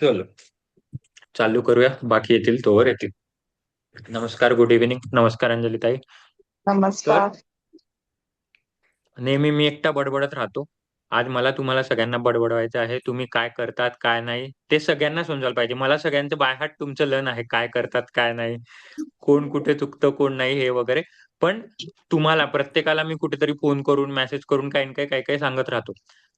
चलो चालू करूया. बाकी येतील तोवर येतील. नमस्कार, गुड इव्हिनिंग. नमस्कार अंजली ताई. तर नमस्कार. नेहमी मी एकटा बडबडत राहतो. आज मला तुम्हाला सगळ्यांना बडबडवायचं आहे. तुम्ही काय करतात काय नाही ते सगळ्यांना समजायला पाहिजे. मला सगळ्यांचं बाय हार्ट तुमचं लन आहे, काय करतात काय नाही, कोण कुठे चुकतं कोण नाही हे वगैरे. पण तुम्हाला प्रत्येकाला मी कुठेतरी फोन करून मेसेज करून काही ना काही काही काही सांगत राहतो.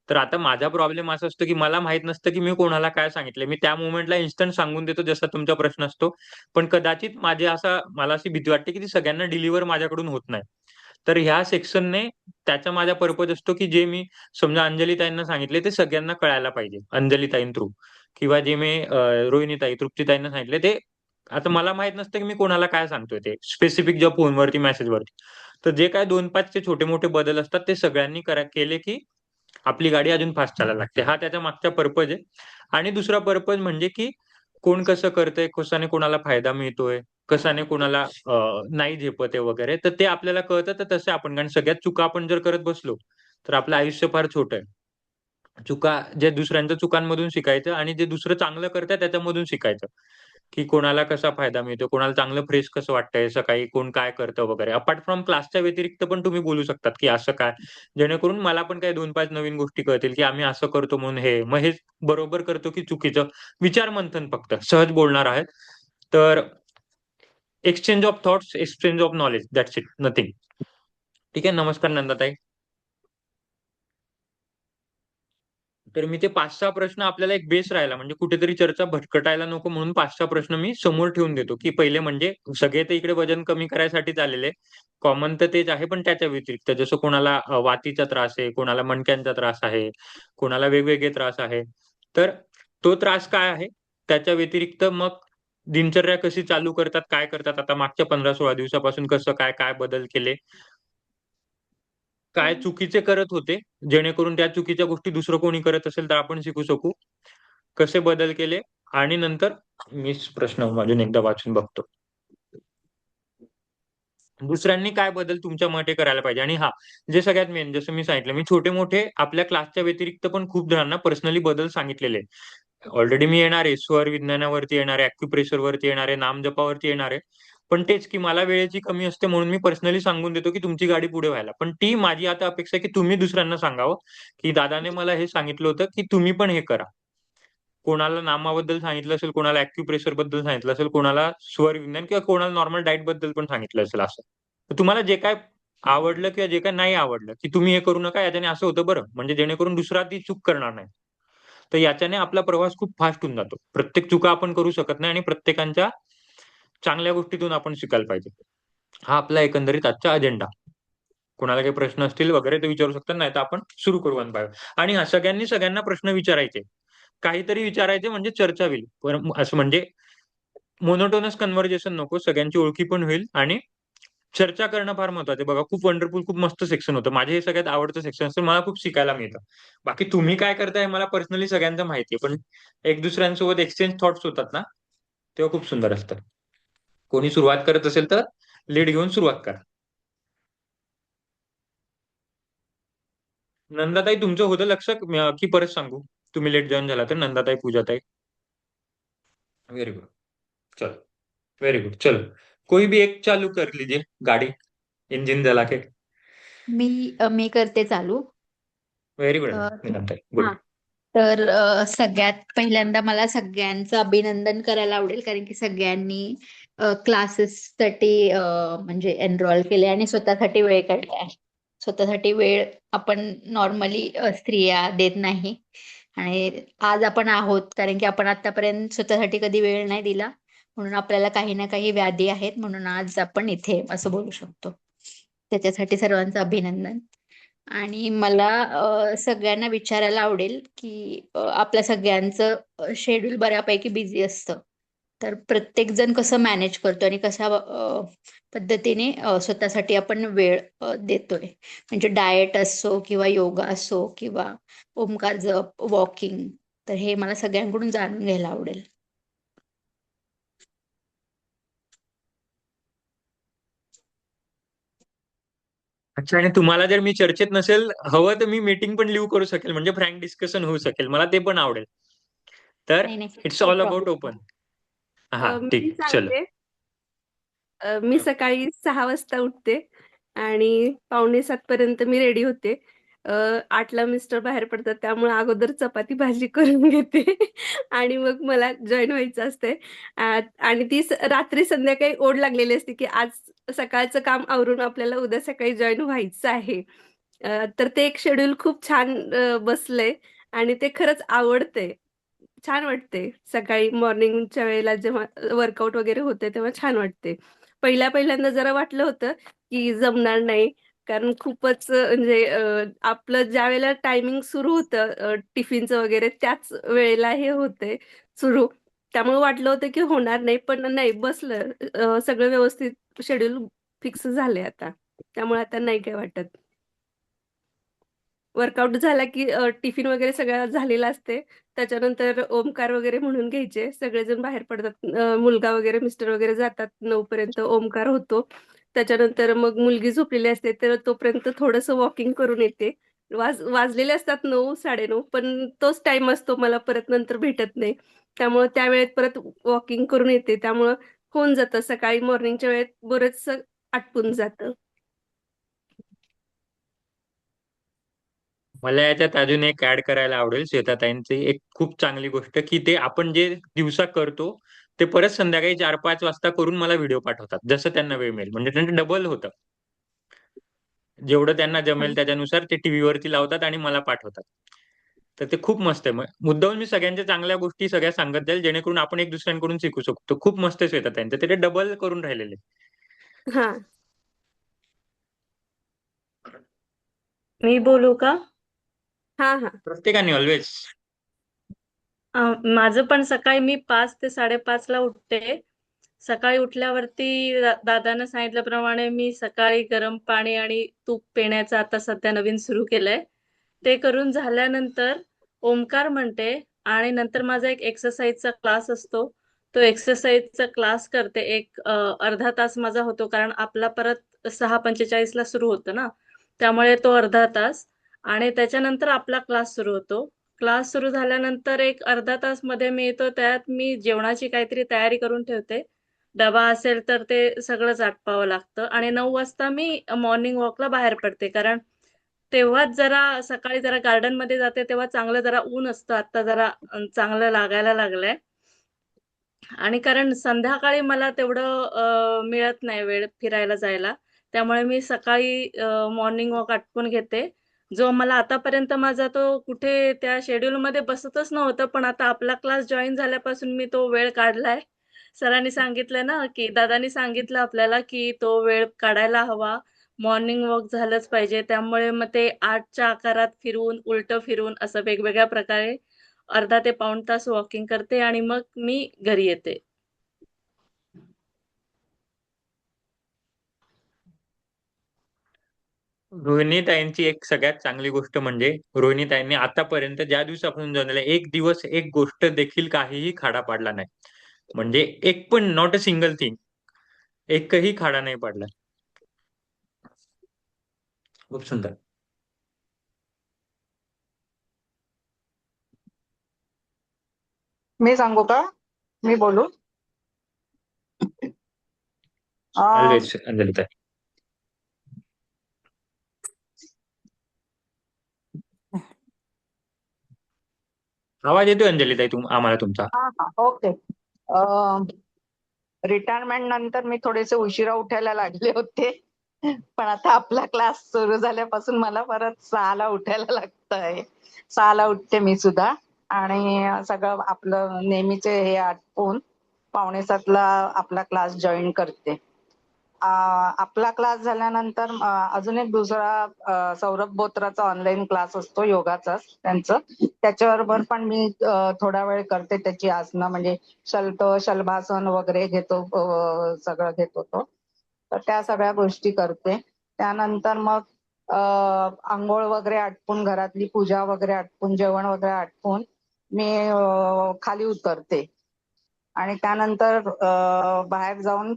तर आता माझा प्रॉब्लेम असा असतो की मला माहित नसतं की मी कोणाला काय सांगितलं. मी त्या मोमेंटला इन्स्टंट सांगून देतो जसा तुमचा प्रश्न असतो. पण कदाचित मला अशी भीती वाटते की ती सगळ्यांना डिलिव्हर माझ्याकडून होत नाही. तर ह्या सेक्शनने त्याचा माझा पर्पज असतो की जे मी समजा अंजलीताईंना सांगितले ते सगळ्यांना कळायला पाहिजे अंजलीताईं थ्रू. किंवा जे मी रोहिणीताई तृप्तीताईंना सांगितले ते आता मला माहित नसतं की मी कोणाला काय सांगतोय ते स्पेसिफिक ज्या फोनवरती मेसेजवरती. तर जे काय 2-5 चे छोटे मोठे बदल असतात ते सगळ्यांनी केले की आपली गाडी अजून फास्ट चालायला लागते. हा त्याच्या मागचा पर्पज आहे. आणि दुसरा पर्पज म्हणजे की कोण कसं करतंय, कशाने कोणाला फायदा मिळतोय, कशाने कोणाला नाही झेपत आहे वगैरे. तर ते आपल्याला कळतं. तर तसे आपण कारण सगळ्यात चुका आपण जर करत बसलो तर आपलं आयुष्य फार छोटं आहे. जे दुसऱ्यांच्या चुकांमधून शिकायचं आणि जे दुसरं चांगलं करतंय त्याच्यामधून शिकायचं. की कोणाला कसा फायदा मिळतो, कोणाला चांगलं फ्रेश कसं वाटतंय सकाळी, कोण काय करतं वगैरे. अपार्ट फ्रॉम क्लासच्या व्यतिरिक्त पण तुम्ही बोलू शकतात, की असं काय? जेणेकरून मला पण काही 2-5 नवीन गोष्टी कळतील, की आम्ही असं करतो म्हणून हे. मग हे बरोबर करतो की चुकीचं? विचार मंथन फक्त. सहज बोलणार आहेत. तर exchange of thoughts, exchange of knowledge. That's it. Nothing. ठीक आहे. नमस्कार नंदाताई. तर मी ते 5-6 प्रश्न आपल्याला एक बेस राहिला म्हणजे कुठेतरी चर्चा भटकटायला नको म्हणून 5-6 प्रश्न मी समोर ठेवून देतो, की पहिले म्हणजे सगळे तर इकडे वजन कमी करायसाठीच आलेले. कॉमन तर तेच आहे, पण त्याच्या व्यतिरिक्त जसं कोणाला वातीचा त्रास आहे, कोणाला मणक्यांचा त्रास आहे, कोणाला वेगवेगळे त्रास आहे. तर तो त्रास काय आहे? त्याच्या व्यतिरिक्त मग दिनचर्या कशी चालू करतात, काय करतात आता मागच्या 15-16 दिवसापासून कसं काय, काय बदल केले? काय चुकीचे करत होते, जेणेकरून त्या चुकीच्या गोष्टी दुसरं कोणी करत असेल तर आपण शिकू शकू. कसे बदल केले आणि नंतर मीच प्रश्न अजून एकदा वाचून बघतो. दुसऱ्यांनी काय बदल तुमच्या मते करायला पाहिजे आणि हा जे सगळ्यात मेन जसं मी सांगितलं मी छोटे मोठे आपल्या क्लासच्या व्यतिरिक्त पण खूप जणांना पर्सनली बदल सांगितलेले ऑलरेडी मी येणार आहे स्वर विज्ञानावरती येणार आहे अॅक्युप्रेशर वरती येणार आहे नामजपावरती येणार आहे. पण तेच की मला वेळेची कमी असते म्हणून मी पर्सनली सांगून देतो की तुमची गाडी पुढे व्हायला पण ती माझी आता अपेक्षा आहे की तुम्ही दुसऱ्यांना सांगावं की दादाने मला हे सांगितलं होतं की तुम्ही पण हे करा. कोणाला नामाबद्दल सांगितलं असेल, कोणाला अॅक्युप्रेशर बद्दल सांगितलं असेल, कोणाला स्वर विज्ञान किंवा कोणाला नॉर्मल डाएट बद्दल पण सांगितलं असेल असं. तर तुम्हाला जे काय आवडलं किंवा जे काय नाही आवडलं, की तुम्ही हे करू नका याच्याने असं होतं बरं. म्हणजे जेणेकरून दुसरा ती चूक करणार नाही. तर याच्याने आपला प्रवास खूप फास्ट होऊन जातो. प्रत्येक चुका आपण करू शकत नाही आणि प्रत्येकाच्या चांगल्या गोष्टीतून आपण शिकायला पाहिजे. हा आपला एकंदरीत आजचा अजेंडा. कोणाला काही प्रश्न असतील वगैरे ते विचारू शकतात, नाही तर आपण सुरू करू वन बाय वन. आणि हा सगळ्यांनी सगळ्यांना प्रश्न विचारायचे. काहीतरी विचारायचे म्हणजे चर्चा होईल. पण असं म्हणजे मोनोटोनस कन्व्हर्सेशन नको, सगळ्यांची ओळखी पण होईल आणि चर्चा करणं फार महत्वाचं आहे. बघा खूप वंडरफुल, खूप मस्त सेक्शन होतं. माझे हे सगळ्यात आवडतं सेक्शन असतं. मला खूप शिकायला मिळतं. बाकी तुम्ही काय करताय मला पर्सनली सगळ्यांचं माहिती आहे. पण एक दुसऱ्यांसोबत एक्सचेंज थॉट्स होतात ना, तेव्हा खूप सुंदर असतं. कोणी सुरुवात करत असेल तर लीड घेऊन सुरुवात करा. नंदाताई तुमचं होतं लक्ष की परत सांगू? तुम्ही लेट जॉईन झाला तर नंदाताई, पूजाताई. Very good. चलो. Very good. चलो. कोई भी एक चालू कर लीजिए गाड़ी, इंजन जला के. मी करते चालू. Very good. अ, निनाताई हा गुड. तर सगळ्यात पहिल्यांदा मला सगळ्यांचं अभिनंदन करायला आवडेल कारण की सगळ्यांनी क्लासेससाठी म्हणजे एनरोल केले आणि स्वतःसाठी वेळ काढलाय. स्वतःसाठी वेळ आपण नॉर्मली स्त्रिया देत नाही आणि आज आपण आहोत कारण की आपण आतापर्यंत स्वतःसाठी कधी वेळ नाही दिला म्हणून आपल्याला काही ना काही व्याधी आहेत म्हणून आज आपण इथे असं बोलू शकतो. त्याच्यासाठी सर्वांचं अभिनंदन. आणि मला सगळ्यांना विचारायला आवडेल की आपल्या सगळ्यांचं शेड्यूल बऱ्यापैकी बिझी असतं. तर प्रत्येक जण कसं मॅनेज करतो आणि कशा पद्धतीने स्वतःसाठी आपण वेळ देतोय. म्हणजे डाएट असो किंवा योगा असो किंवा ओमकार जप, वॉकिंग. तर हे मला सगळ्यांकडून जाणून घ्यायला आवडेल. अच्छा, आणि तुम्हाला जर मी चर्चेत नसेल हवं तर मी मीटिंग पण लिव्ह करू शकेल म्हणजे फ्रँक डिस्कशन होऊ शकेल. मला ते पण आवडेल. तर नाही नाही, it's know all about problem. Open. हा मी ठीक, चलो. सांगते. मी सकाळी 6 वाजता उठते आणि 6:45 पर्यंत मी रेडी होते. 8ला मिस्टर बाहेर पडतात, त्यामुळे अगोदर चपाती भाजी करून घेते आणि मग मला जॉईन व्हायचं असते. आणि ती रात्री संध्याकाळी ओढ लागलेली असते, की आज सकाळचं काम आवरून आपल्याला उद्या सकाळी जॉईन व्हायचं आहे. तर ते एक शेड्यूल खूप छान बसलंय आणि ते खरंच आवडतंय. छान वाटते. सकाळी मॉर्निंगच्या वेळेला जेव्हा वर्कआउट वगैरे होते तेव्हा छान वाटते. पहिल्यांदा जरा वाटलं होतं, की जमणार नाही. कारण खूपच म्हणजे आपलं ज्यावेळेला टायमिंग सुरू होतं टिफिनचं वगैरे त्याच वेळेला हे होतंय सुरू. त्यामुळे वाटलं होतं, की होणार नाही. पण नाही बसलं. सगळं व्यवस्थित शेड्यूल फिक्स झालंय आता. त्यामुळे आता नाही काही वाटत. वर्कआउट झाला की टिफिन वगैरे सगळं झालेला असते. त्याच्यानंतर ओमकार वगैरे म्हणून घ्यायचे. सगळेजण बाहेर पडतात. मुलगा वगैरे मिस्टर वगैरे जातात 9 पर्यंत ओमकार होतो. त्याच्यानंतर मग मुलगी झोपलेली असते, तर तोपर्यंत थोडंसं वॉकिंग करून येते. वाजलेले असतात 9, 9:30 पण तोच टाईम असतो मला परत नंतर भेटत नाही. त्यामुळं त्या वेळेत परत वॉकिंग करून येते. त्यामुळं होऊन जातं सकाळी मॉर्निंगच्या वेळेत बरचसं आटपून जातं. मला याच्यात अजून एक ऍड करायला आवडेल, श्वेताताईंची एक खूप चांगली गोष्ट, की ते आपण जे दिवसा करतो ते परत संध्याकाळी 4-5 वाजता करून मला व्हिडिओ पाठवतात, जसं त्यांना वेळ मिळेल. म्हणजे त्यांचं डबल होतं. जेवढं त्यांना जमेल त्याच्यानुसार ते टीव्ही वरती लावतात आणि मला पाठवतात. तर ते खूप मस्त आहे. मुद्दाम मी सगळ्यांच्या चांगल्या गोष्टी सगळ्या सांगत जाईल, जेणेकरून आपण एक दुसऱ्यांकडून शिकू शकतो. खूप मस्त श्वेता त्यांचं, ते डबल करून राहिलेले. हां. मी बोलू का? हां, हां. प्रत्येकाने ऑलवेज. माझं पण सकाळी मी 5 ते 5:30 ला उठते. सकाळी उठल्यावरती दादानं सांगितल्याप्रमाणे मी सकाळी गरम पाणी आणि तूप पिण्याचं आता सध्या नवीन सुरू केलंय. ते करून झाल्यानंतर ओमकार म्हणते आणि नंतर माझा एक एक्सरसाइजचा क्लास असतो. तो एक्सरसाइजचा क्लास करते. एक अर्धा तास माझा होतो, कारण आपला परत 6:45 ला सुरू होतो ना, त्यामुळे तो अर्धा तास. आणि त्याच्यानंतर आपला क्लास सुरू होतो. क्लास सुरू झाल्यानंतर एक अर्धा तास मध्ये मी येतो, त्यात मी जेवणाची काहीतरी तयारी करून ठेवते. डबा असेल तर ते सगळंच आटपावं लागतं आणि 9 वाजता मी मॉर्निंग वॉकला बाहेर पडते, कारण तेव्हाच जरा सकाळी जरा गार्डन मध्ये जाते तेव्हा चांगलं जरा ऊन असतं. आता जरा चांगलं लागायला लागलंय. आणि कारण संध्याकाळी मला तेवढं मिळत नाही वेळ फिरायला जायला. त्यामुळे मी सकाळी मॉर्निंग वॉक आटपून घेते. जो मला आतापर्यंत माझा तो कुठे त्या शेड्यूलमध्ये बसतच नव्हतं, पण आता आपला क्लास जॉइन झाल्यापासून मी तो वेळ काढलाय. सरांनी सांगितलं ना, की दादांनी सांगितलं आपल्याला, की तो वेळ काढायला हवा. मॉर्निंग वॉक झालंच पाहिजे. त्यामुळे मग ते 8च्या आकारात फिरून, उलटं फिरून असं वेगवेगळ्या प्रकारे अर्धा ते पाऊण तास वॉकिंग करते आणि मग मी घरी येते. रोहिणीताईंची एक सगळ्यात चांगली गोष्ट म्हणजे, रोहिणीताईंनी आतापर्यंत ज्या दिवसापासून जन्मले एक दिवस एक गोष्ट देखील काहीही खाडा पाडला नाही. म्हणजे एक पण, नॉट अ सिंगल थिंग, एकही खाडा नाही पाडला. खूप सुंदर. मी सांगू का? मी बोलू? अं, ऑलवेज अंजलिताई. आवाज येतोय अंजलिताई आम्हाला तुमचा. हा हा, ओके. रिटायरमेंट नंतर मी थोडेसे उशिरा उठायला लागले होते, पण आता आपला क्लास सुरू झाल्यापासून मला परत 6ला उठायला लागतंय. 6ला उठते मी सुद्धा आणि सगळं आपलं नेहमीचे हे आटपून 6:45ला आपला क्लास जॉईन करते. आपला क्लास झाल्यानंतर अजून एक दुसरा सौरभ बोत्राचा ऑनलाईन क्लास असतो योगाचाच त्यांचं. त्याच्याबरोबर पण मी थोडा वेळ करते त्याची आसनं, म्हणजे शलभासन वगैरे घेतो, सगळं घेतो तो. तर त्या सगळ्या गोष्टी करते. त्यानंतर मग आंघोळ वगैरे आटपून, घरातली पूजा वगैरे आटपून, जेवण वगैरे आटपून मी खाली उतरते आणि त्यानंतर बाहेर जाऊन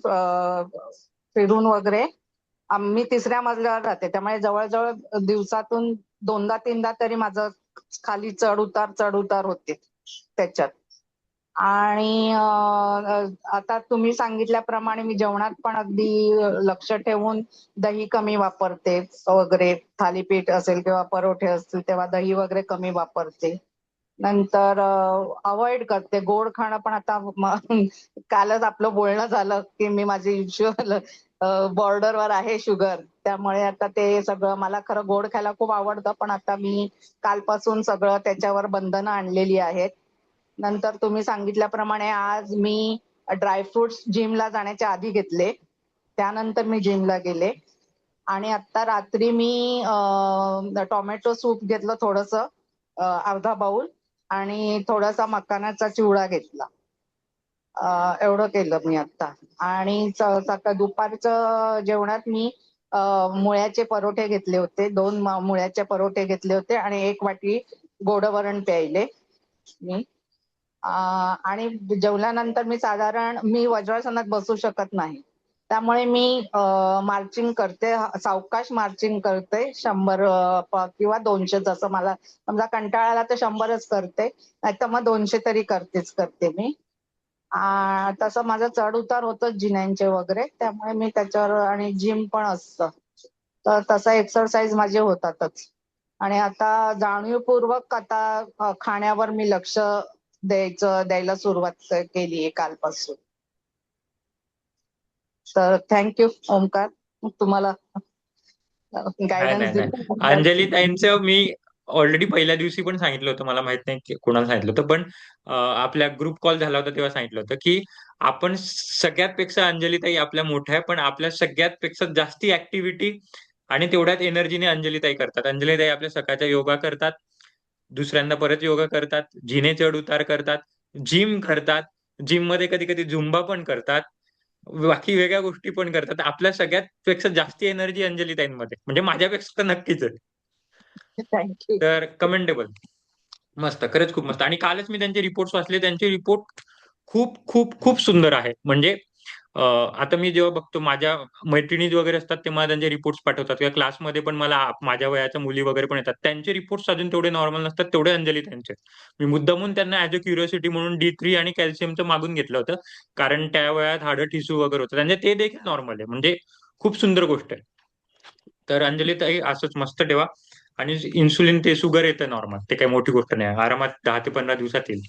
फिरून वगैरे मी 3ऱ्या मजल्यावर राहते, त्यामुळे जवळजवळ दिवसातून 2दा-3दा तरी माझं खाली चढ उतार होते त्याच्यात. आणि आता तुम्ही सांगितल्याप्रमाणे मी जेवणात पण अगदी लक्ष ठेवून दही कमी वापरते वगैरे. थालीपीठ असेल किंवा परोठे असतील तेव्हा दही वगैरे कमी वापरते. नंतर अवॉइड करते गोड खाणं. पण आता कालच आपलं बोलणं झालं की मी माझी युज्युअल बॉर्डरवर आहे शुगर, त्यामुळे आता ते सगळं मला खरं गोड खायला खूप आवडतं, पण आता मी कालपासून सगळं त्याच्यावर बंधनं आणलेली आहेत. नंतर तुम्ही सांगितल्याप्रमाणे आज मी ड्रायफ्रुट्स जिमला जाण्याच्या आधी घेतले, त्यानंतर मी जिमला गेले. आणि आता रात्री मी टोमॅटो सूप घेतलं थोडंसं, अर्धा बाउल, आणि थोडासा मखानाचा चिवडा घेतला. एवढं केलं मी आता. आणि सकाळ दुपारचं जेवणात मी मुळ्याचे परोठे घेतले होते, 2 मुळ्याचे परोठे घेतले होते आणि 1 वाटी गोडवरण प्यायले मी. आणि जेवल्यानंतर मी वज्रासनात बसू शकत नाही, त्यामुळे मी मार्चिंग करते, सावकाश मार्चिंग करते. 100 किंवा 200, जसं मला समजा कंटाळा आला तर 100च करते, नाहीतर मग 200 तरी करते मी. तसं माझं चढ उतार होतच जिन्यांचे वगैरे, त्यामुळे मी त्याच्यावर, आणि जिम पण असतं, तर तसं एक्सरसाइज माझे होतातच. आणि आता जाणीवपूर्वक आता खाण्यावर मी लक्ष द्यायला सुरुवात केलीये कालपासून. तर थँक्यू ओमकार, तुम्हाला नाही गायडन्स नाही नाही, दिला. अंजली ताईंचं मी ऑलरेडी पहिल्या दिवशी पण सांगितलं होतं. मला माहित नाही की कोणाला सांगितलं होतं, पण आपल्या ग्रुप कॉल झाला होता तेव्हा सांगितलं होतं की आपण सगळ्यात पेक्षा अंजली ताई आपल्या मोठ्या आहे, पण आपल्या सगळ्यात पेक्षा जास्ती ऍक्टिव्हिटी आणि तेवढ्याच एनर्जीने अंजली ताई करतात. अंजली ताई आपल्या सकाळच्या योगा करतात, दुसऱ्यांदा परत योगा करतात, जिने चढ उतार करतात, जिम करतात, जिम मध्ये कधी कधी झुंबा पण करतात, बाकी वेगळ्या गोष्टी पण करतात. आपल्या सगळ्यात पेक्षा जास्ती एनर्जी अंजलीताईंमध्ये, म्हणजे माझ्यापेक्षा तर नक्कीच आहे. थँक्यू. तर कमेंडेबल, मस्त, खरंच खूप मस्त. आणि कालच मी त्यांचे रिपोर्ट्स वाचले, त्यांचे रिपोर्ट खूप खूप खूप सुंदर आहे. म्हणजे आता मी जेव्हा बघतो माझ्या मैत्रिणी वगैरे असतात ते मला त्यांचे रिपोर्ट्स पाठवतात, किंवा क्लासमध्ये पण मला माझ्या वयाच्या मुली वगैरे पण येतात, त्यांचे रिपोर्ट्स अजून तेवढे नॉर्मल नसतात तेवढे अंजली त्यांचे. मी मुद्दामून त्यांना ऍज अ क्युरिओसिटी म्हणून D3 आणि कॅल्शियमचं मागून घेतलं होतं, कारण त्या वयात हाडं ठिसूळ वगैरे होतं त्यांचे, ते देखील नॉर्मल आहे. म्हणजे खूप सुंदर गोष्ट आहे. तर अंजली ताई असंच मस्त ठेवा. आणि इन्सुलिन ते शुगर येतं नॉर्मल, ते काही मोठी गोष्ट नाही, आरामात 10 ते 15 दिवसात येईल.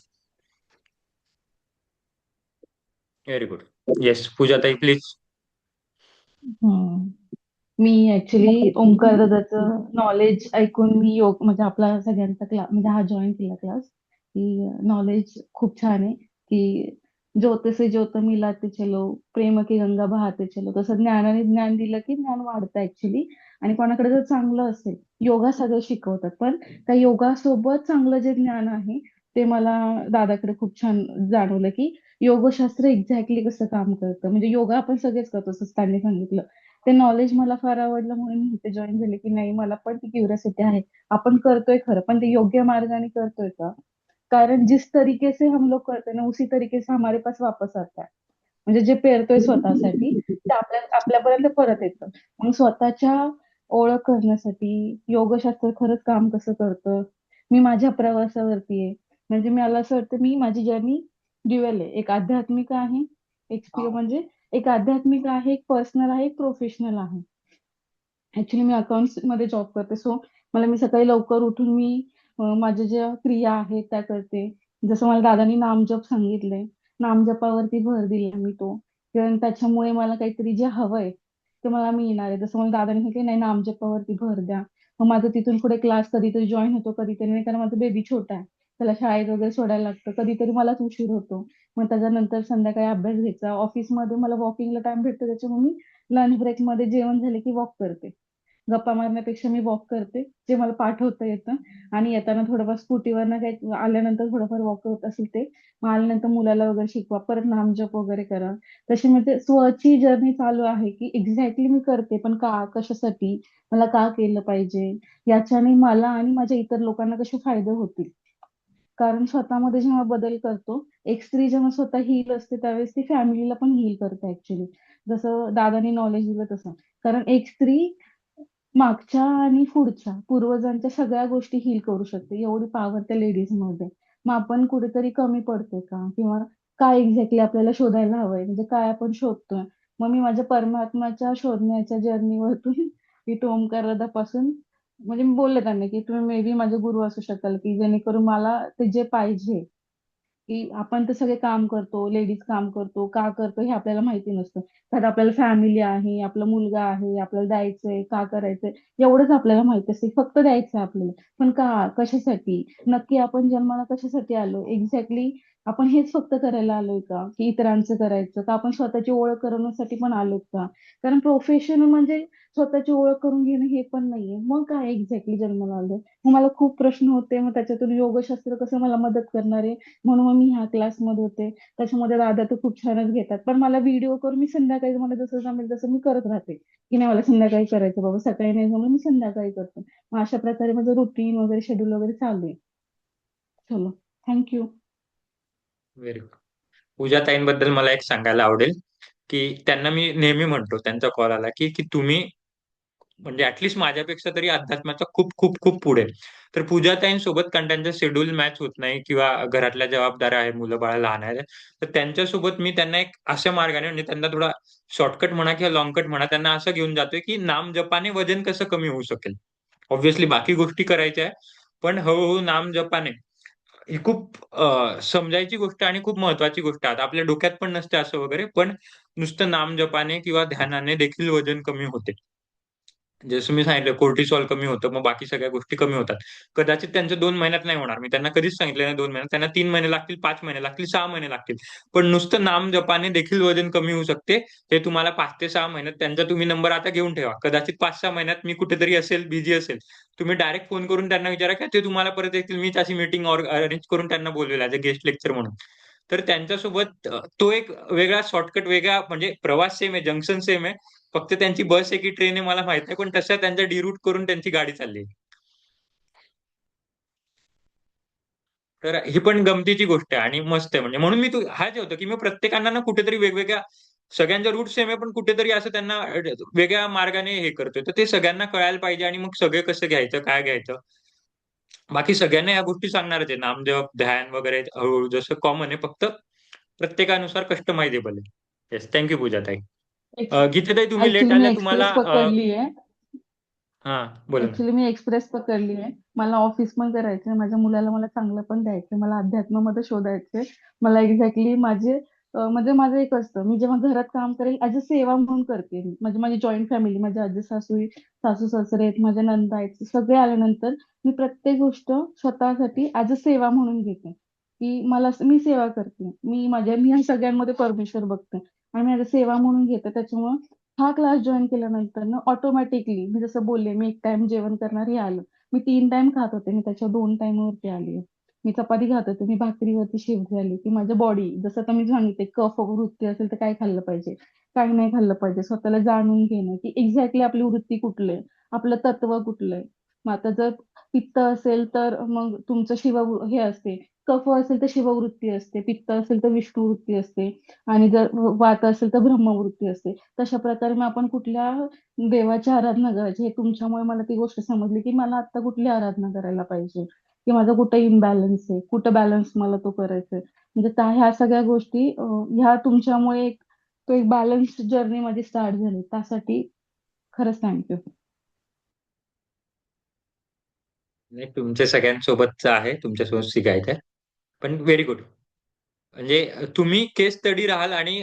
Very good. येस, पूजा ताई प्लीज. हम्म. मी ऍक्च्युली ओमकार दादाचं नॉलेज ऐकून मी योग म्हणजे आपला सगळ्यांचा क्लास म्हणजे हा जॉईन केला क्लास, की नॉलेज खूप छान आहे की ज्योत से ज्योत मिलाते चलो, प्रेम की गंगा बहाते चलो. तसं ज्ञानाने ज्ञान दिलं की ज्ञान वाढतं ऍक्च्युली. आणि कोणाकडे जर चांगलं असेल, योगा सगळं शिकवतात, पण त्या योगासोबत चांगलं जे ज्ञान आहे ते मला दादाकडे खूप छान जाणवलं की योगशास्त्र एक्झॅक्टली कसं काम करतं. म्हणजे योगा आपण सगळेच करतो असं त्यांनी सांगितलं. ते नॉलेज मला फार आवडलं म्हणून मी इथे जॉईन झाले की नाही, मला पण ती क्युरियोसिटी आहे. आपण करतोय खरं, पण ते योग्य मार्गाने करतोय का? कारण जिस तरीके से हम लोग करते हैं ना, उसी तरीके से हमारे पास वापस आता है. म्हणजे जे पेरतोय स्वतःसाठी ते आपल्यापर्यंत परत येतं. मग स्वतःच्या ओळख करण्यासाठी योगशास्त्र खरंच काम कसं करतं. मी माझ्या प्रवासावरती आहे. म्हणजे मला असं वाटतं मी माझी जर्नी ड्युअल आहे. एक आध्यात्मिक आहे, म्हणजे एक आध्यात्मिक आहे, एक पर्सनल आहे, एक प्रोफेशनल आहे. ऍक्च्युली मी अकाउंट्स मध्ये जॉब करते, सो मी सकाळी लवकर उठून मी माझ्या ज्या क्रिया आहेत त्या करते. जसं मला दादानी नामजप सांगितलंय, नामजपावरती भर दिला मी तो. कारण त्याच्यामुळे मला काहीतरी जे हवंय ते मला मिळणार आहे. जसं मला दादानी सांगितलं नाही, नामजपावरती भर द्या. मग माझं तिथून पुढे क्लास कधीतरी जॉईन होतो, कधीतरी नाही, कारण माझं बेबी छोटा आहे, त्याला शाळेत वगैरे सोडायला लागतं. कधीतरी मलाच उशीर होतो. मग त्याच्यानंतर संध्याकाळी अभ्यास घ्यायचा. ऑफिसमध्ये मला वॉकिंगला टाइम भेटतो, त्याच्यामुळे मी लंच ब्रेक मध्ये जेवण झाले की वॉक करते. गप्पा मारण्यापेक्षा मी वॉक करते, जे मला पाठवता येतं. आणि येताना थोडंफार स्कूटीवरनं काही आल्यानंतर थोडंफार वॉक होत असेल ते. मग आल्यानंतर मुलाला वगैरे शिकवा, परत नामजप वगैरे करा. तशी म्हणजे स्वची जर्नी चालू आहे की एक्झॅक्टली मी करते, पण का, कशासाठी, मला का केलं पाहिजे, याच्याने मला आणि माझ्या इतर लोकांना कसे फायदे होतील. कारण स्वतःमध्ये जेव्हा बदल करतो, एक स्त्री जेव्हा स्वतः हील असते त्यावेळेस ती फॅमिलीला पण हील करते ऍक्च्युली. जसं दादानी नॉलेज दिलं तसं. कारण एक स्त्री मागच्या आणि पुढच्या पूर्वजांच्या सगळ्या गोष्टी हील करू शकते, एवढी पॉवर त्या लेडीज मध्ये. मग आपण कुठेतरी कमी पडतोय का, किंवा काय एक्झॅक्टली आपल्याला शोधायला हवंय, म्हणजे काय आपण शोधतोय. मग मी माझ्या परमात्माच्या शोधण्याच्या जर्नीवरतून इथं ओंकारदापासून, म्हणजे मी बोलले त्यांना की तुम्ही मे बी माझे गुरु असू शकाल, की जेणेकरून मला ते जे पाहिजे, की आपण तर सगळे काम करतो, लेडीज काम करतो, का करतो हे आपल्याला माहिती नसतं. तर आपल्याला फॅमिली आहे, आपला मुलगा आहे, आपल्याला द्यायचंय, का करायचंय, एवढंच आपल्याला माहिती असते. फक्त द्यायचं आपल्याला. पण का, कशासाठी, नक्की आपण जन्माला कशासाठी आलो, एक्झॅक्टली आपण हेच फक्त करायला आलोय का, की इतरांचं करायचं का, आपण स्वतःची ओळख करण्यासाठी पण आलोय का. कारण प्रोफेशन म्हणजे स्वतःची ओळख करून घेणं हे पण नाहीये. मग काय एक्झॅक्टली जन्माला आलोय. मग मला खूप प्रश्न होते, मग त्याच्यातून योगशास्त्र कसं मला मदत करणार आहे, म्हणून मग मी ह्या क्लासमध्ये होते. त्याच्यामध्ये दादा तर खूप छानच घेतात, पण मला व्हिडिओ करून मी संध्याकाळी मला जसं जमेल तसं मी करत राहते, की नाही मला संध्याकाळी करायचं बाबा, सकाळी नाही जमलं मी संध्याकाळी करते. मग अशा प्रकारे माझं रुटीन वगैरे शेड्यूल वगैरे चालू आहे. चलो, थँक्यू. Very good. पूजाताईंबद्दल मला एक सांगायला आवडेल, की त्यांना मी नेहमी म्हणतो त्यांचा कॉल आला की तुम्ही म्हणजे ऍटलिस्ट माझ्यापेक्षा तरी अध्यात्माच्या खूप खूप खूप पुढे. तर पूजाताईंसोबत कारण त्यांचं शेड्यूल मॅच होत नाही किंवा घरातल्या जबाबदाऱ्या आहे, मुलं बाळ लहान आहे, तर त्यांच्यासोबत मी त्यांना एक अशा मार्गाने म्हणजे त्यांना थोडा शॉर्टकट म्हणा किंवा लॉंगकट म्हणा, त्यांना असं घेऊन जातोय की नाम जपाने वजन कसं कमी होऊ शकेल. ऑब्व्हियसली बाकी गोष्टी करायच्या आहे, पण हळूहळू नाम जपाने ही खूप समजायची गोष्ट आणि खूप महत्वाची गोष्ट आहे. आता आपल्या डोक्यात पण नसते असं वगैरे, पण नुसतं नाम जपाने किंवा ध्यानाने देखील वजन कमी होते. जसं मी सांगितलं कोर्टिसॉल कमी होतं, मग बाकी सगळ्या गोष्टी कमी होतात. कदाचित त्यांचं 2 महिन्यात नाही होणार. मी त्यांना कधीच सांगितलं नाही 2 महिन्यात. त्यांना 3 महिने लागतील, 5 महिने लागतील, 6 महिने लागतील. पण नुसतं नाम जपाने देखील वजन कमी होऊ शकते. हे तुम्हाला 5 ते 6 महिन्यात त्यांचा तुम्ही नंबर आता घेऊन ठेवा. कदाचित 5-6 महिन्यात मी कुठेतरी असेल, बिझी असेल. तुम्ही डायरेक्ट फोन करून त्यांना विचारा की ते तुम्हाला परत येतील. मीच अशी मीटिंग अरेंज करून त्यांना बोलवेल ॲज अ गेस्ट लेक्चर म्हणून. तर त्यांच्यासोबत तो एक वेगळा शॉर्टकट, वेगळा म्हणजे प्रवास सेम आहे, जंक्शन सेम आहे. फक्त त्यांची बस आहे की ट्रेन आहे मला माहित नाही, पण तशा त्यांच्या डी रूट करून त्यांची गाडी चालली. तर ही पण गमतीची गोष्ट आहे आणि मस्त आहे. म्हणजे म्हणून मी हा जे होतं की मी प्रत्येकांना ना कुठेतरी वेगवेगळ्या, सगळ्यांचा रूट सेम आहे पण कुठेतरी असं त्यांना वेगळ्या मार्गाने हे करतोय. तर ते सगळ्यांना कळायला पाहिजे आणि मग सगळे कसं घ्यायचं, काय घ्यायचं. बाकी सगळ्यांना या गोष्टी सांगणारच आहे. नामजप, ध्यान वगैरे हळूहळू जसं कॉमन आहे, फक्त प्रत्येकानुसार कस्टमायझेबल आहे. Yes, thank you पूजाताई. गीताताई तुम्ही लेट ऍक्च्युली मी आल्या, तुम्हाला एक्सप्रेस पकडली आहे. हा बोला ना. ऍक्च्युली मी एक्सप्रेस पकडली आहे. मला ऑफिस पण करायचंय, माझ्या मुलाला मला चांगलं पण द्यायचंय, मला अध्यात्मामध्ये शोधायचंय. मला एक्झॅक्टली माझे म्हणजे माझं एक असतं, मी जेव्हा घरात काम करेल ऍज अ सेवा म्हणून करते मी. म्हणजे माझी जॉईंट फॅमिली, माझे आजी सासू सासू सासरे आहेत, माझ्या नंदा आहेत, सगळे आल्यानंतर मी प्रत्येक गोष्ट स्वतःसाठी ऍज अ सेवा म्हणून घेते, की मला मी सेवा करते, मी ह्या सगळ्यांमध्ये परमेश्वर बघते आणि मी ऍज अ सेवा म्हणून घेते. त्याच्यामुळे हा क्लास जॉईन केल्यानंतर ना ऑटोमॅटिकली मी जसं बोलले, मी एक टाइम जेवण करणार हे आलं. मी 3 टाइम खात होते, मी त्याच्या 2 टाइम वरती आली. मी चपाती खात होते, मी भाकरीवरती शिफ्ट झाली, की माझं बॉडी जसं आता मी सांगितले कफ वृत्ती असेल तर काय खाल्लं पाहिजे, काय नाही खाल्लं पाहिजे, स्वतःला जाणून घेणं की एक्झॅक्टली आपली वृत्ती कुठलं आहे, आपलं तत्व कुठलं आहे. मग आता जर पित्त असेल तर मग तुमचं हे असते, कफ असेल तर शिववृत्ती असते, पित्त असेल तर विष्णुवृत्ती असते, आणि जर वात असेल तर ब्रह्मवृत्ती असते. तशा प्रकारे मग आपण कुठल्या देवाची आराधना करायची, हे तुमच्यामुळे मला ती गोष्ट समजली की मला आता कुठली आराधना करायला पाहिजे, की माझा कुठे इम्बॅलन्स आहे, कुठं बॅलन्स मला तो करायचा आहे. म्हणजे ह्या सगळ्या गोष्टी ह्या तुमच्यामुळे तो एक बॅलन्स जर्नी माझी स्टार्ट झाली. त्यासाठी खरंच थँक्यू. नाही, तुमच्या सगळ्यांसोबतच आहे, तुमच्यासोबत शिकायचं आहे. पण व्हेरी गुड. म्हणजे तुम्ही केस स्टडी राहाल आणि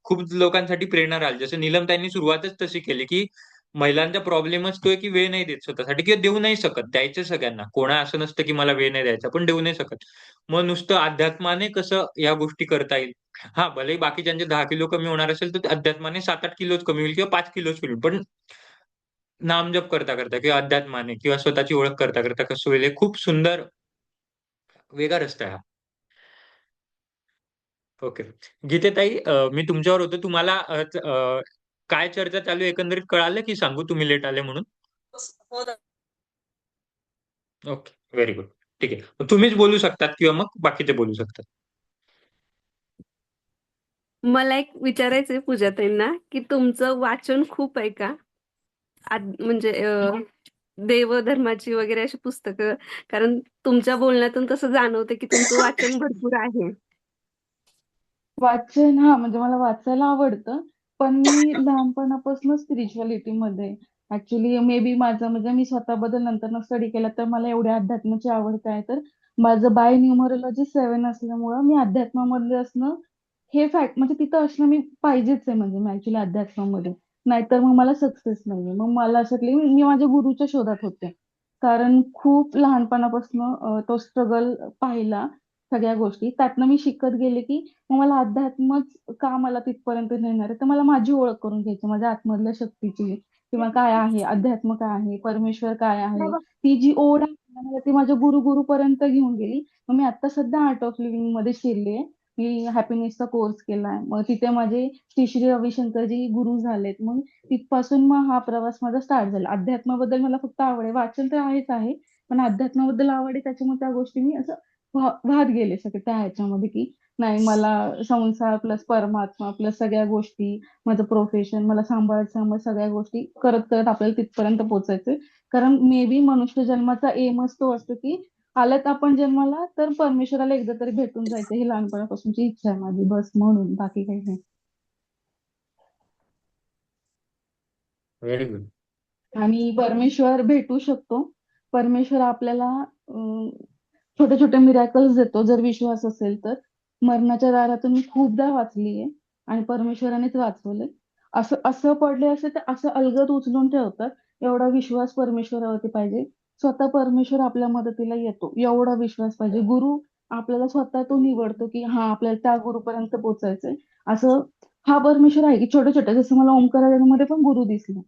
खूप लोकांसाठी प्रेरणा राहाल. जसं नीलम त्यांनी सुरुवातच तशी केली की महिलांचा प्रॉब्लेमच तो आहे की वेळ नाही देत स्वतःसाठी किंवा देऊ नाही शकत. द्यायचं सगळ्यांना, कोणा असं नसतं की मला वेळ नाही द्यायचा, पण देऊ नाही शकत. मग नुसतं अध्यात्माने कसं या गोष्टी करता येईल. हा, भले बाकीच्यांचे 10 किलो कमी होणार असेल तर अध्यात्माने 7-8 किलोच कमी होईल किंवा 5 किलोच होईल, पण नामजप करता करता किंवा अध्यात्माने किंवा स्वतःची ओळख करता करता कसं होईल, हे खूप सुंदर वेगळा रस्ता आहे हा. ओके. गीतेताई, मी तुमच्यावर होतो. तुम्हाला काय चर्चा चालू आहे एकंदरीत कळालं की सांगू, तुम्ही लेट आले म्हणून? Okay, very good. ठीक आहे. मग तुम्हीच बोलू शकतात किंवा मग बाकीचे बोलू शकतात. मला एक विचारायचंय पूजाताईंना, की तुमचं वाचन खूप आहे का? म्हणजे देवधर्माची वगैरे अशी पुस्तकं, कारण तुमच्या बोलण्यातून तसं जाणवतं की तुमचं वाचन भरपूर आहे. वाचन हा म्हणजे मला वाचायला आवडतं, पण मी लहानपणापासून स्पिरिच्युअलिटी मध्ये ऍक्च्युली मे बी माझं म्हणजे मी स्वतःबद्दल नंतर स्टडी केला तर मला एवढ्या अध्यात्माची आवड काय तर माझं बाय न्यूमरोलॉजी 7 असल्यामुळं मी अध्यात्मामध्ये असणं हे फॅक्ट म्हणजे तिथं असणं मी पाहिजेच आहे म्हणजे मी ऍक्च्युली अध्यात्मामध्ये नाहीतर मग मला सक्सेस नाहीये. मग मला असं वाटलं मी माझ्या गुरुच्या शोधात होते. कारण खूप लहानपणापासून तो स्ट्रगल पाहिला सगळ्या गोष्टी त्यातनं मी शिकत गेले की मग मला अध्यात्मच का मला तिथपर्यंत नेणार आहे तर मला माझी ओळख करून घ्यायची माझ्या आतमधल्या शक्तीची किंवा काय आहे अध्यात्म काय आहे परमेश्वर काय आहे ती जी ओढ आहे ना, मला ती माझ्या गुरुपर्यंत घेऊन गेली. मग मी आता सध्या आर्ट ऑफ लिव्हिंग मध्ये शिरले. मी हॅपीनेसचा कोर्स केलाय मग तिथे माझे श्री श्री रविशंकरजी गुरु झालेत. मग तिथपासून मग हा प्रवास माझा स्टार्ट झाला. अध्यात्माबद्दल मला फक्त आवड आहे वाचन तर आहेच आहे पण अध्यात्माबद्दल आवड आहे त्याच्यामुळे त्या गोष्टी मी असं वाहत गेले सगळे त्या ह्याच्यामध्ये की नाही मला संसार प्लस परमात्मा प्लस सगळ्या गोष्टी माझं प्रोफेशन मला सांभाळायचं मग सगळ्या गोष्टी करत करत आपल्याला तिथपर्यंत पोहोचायचंय. कारण मे बी मनुष्य जन्माचा एमच तो असतो की आल्यात आपण जन्माला तर परमेश्वराला एकदा तरी भेटून जायचं ही लहानपणापासूनची इच्छा आहे माझी बस म्हणून बाकी काही नाही. Very good. आणि परमेश्वर भेटू शकतो. परमेश्वर आपल्याला छोटे छोटे मिरॅकल्स देतो जर विश्वास असेल तर. मरणाच्या दारातून मी खूपदा वाचलीये आणि परमेश्वरानेच वाचवलंय. असं असं पडले असे तर असं अलगद उचलून ठेवतात. एवढा विश्वास परमेश्वरावरती पाहिजे. स्वतः परमेश्वर आपल्या मदतीला येतो एवढा विश्वास पाहिजे. गुरु आपल्याला स्वतः तो निवडतो की हा आपल्याला त्या गुरुपर्यंत पोहोचायचंय. असं हा परमेश्वर आहे की छोट्या छोट्या जसं मला ओंकारामध्ये पण गुरु दिसला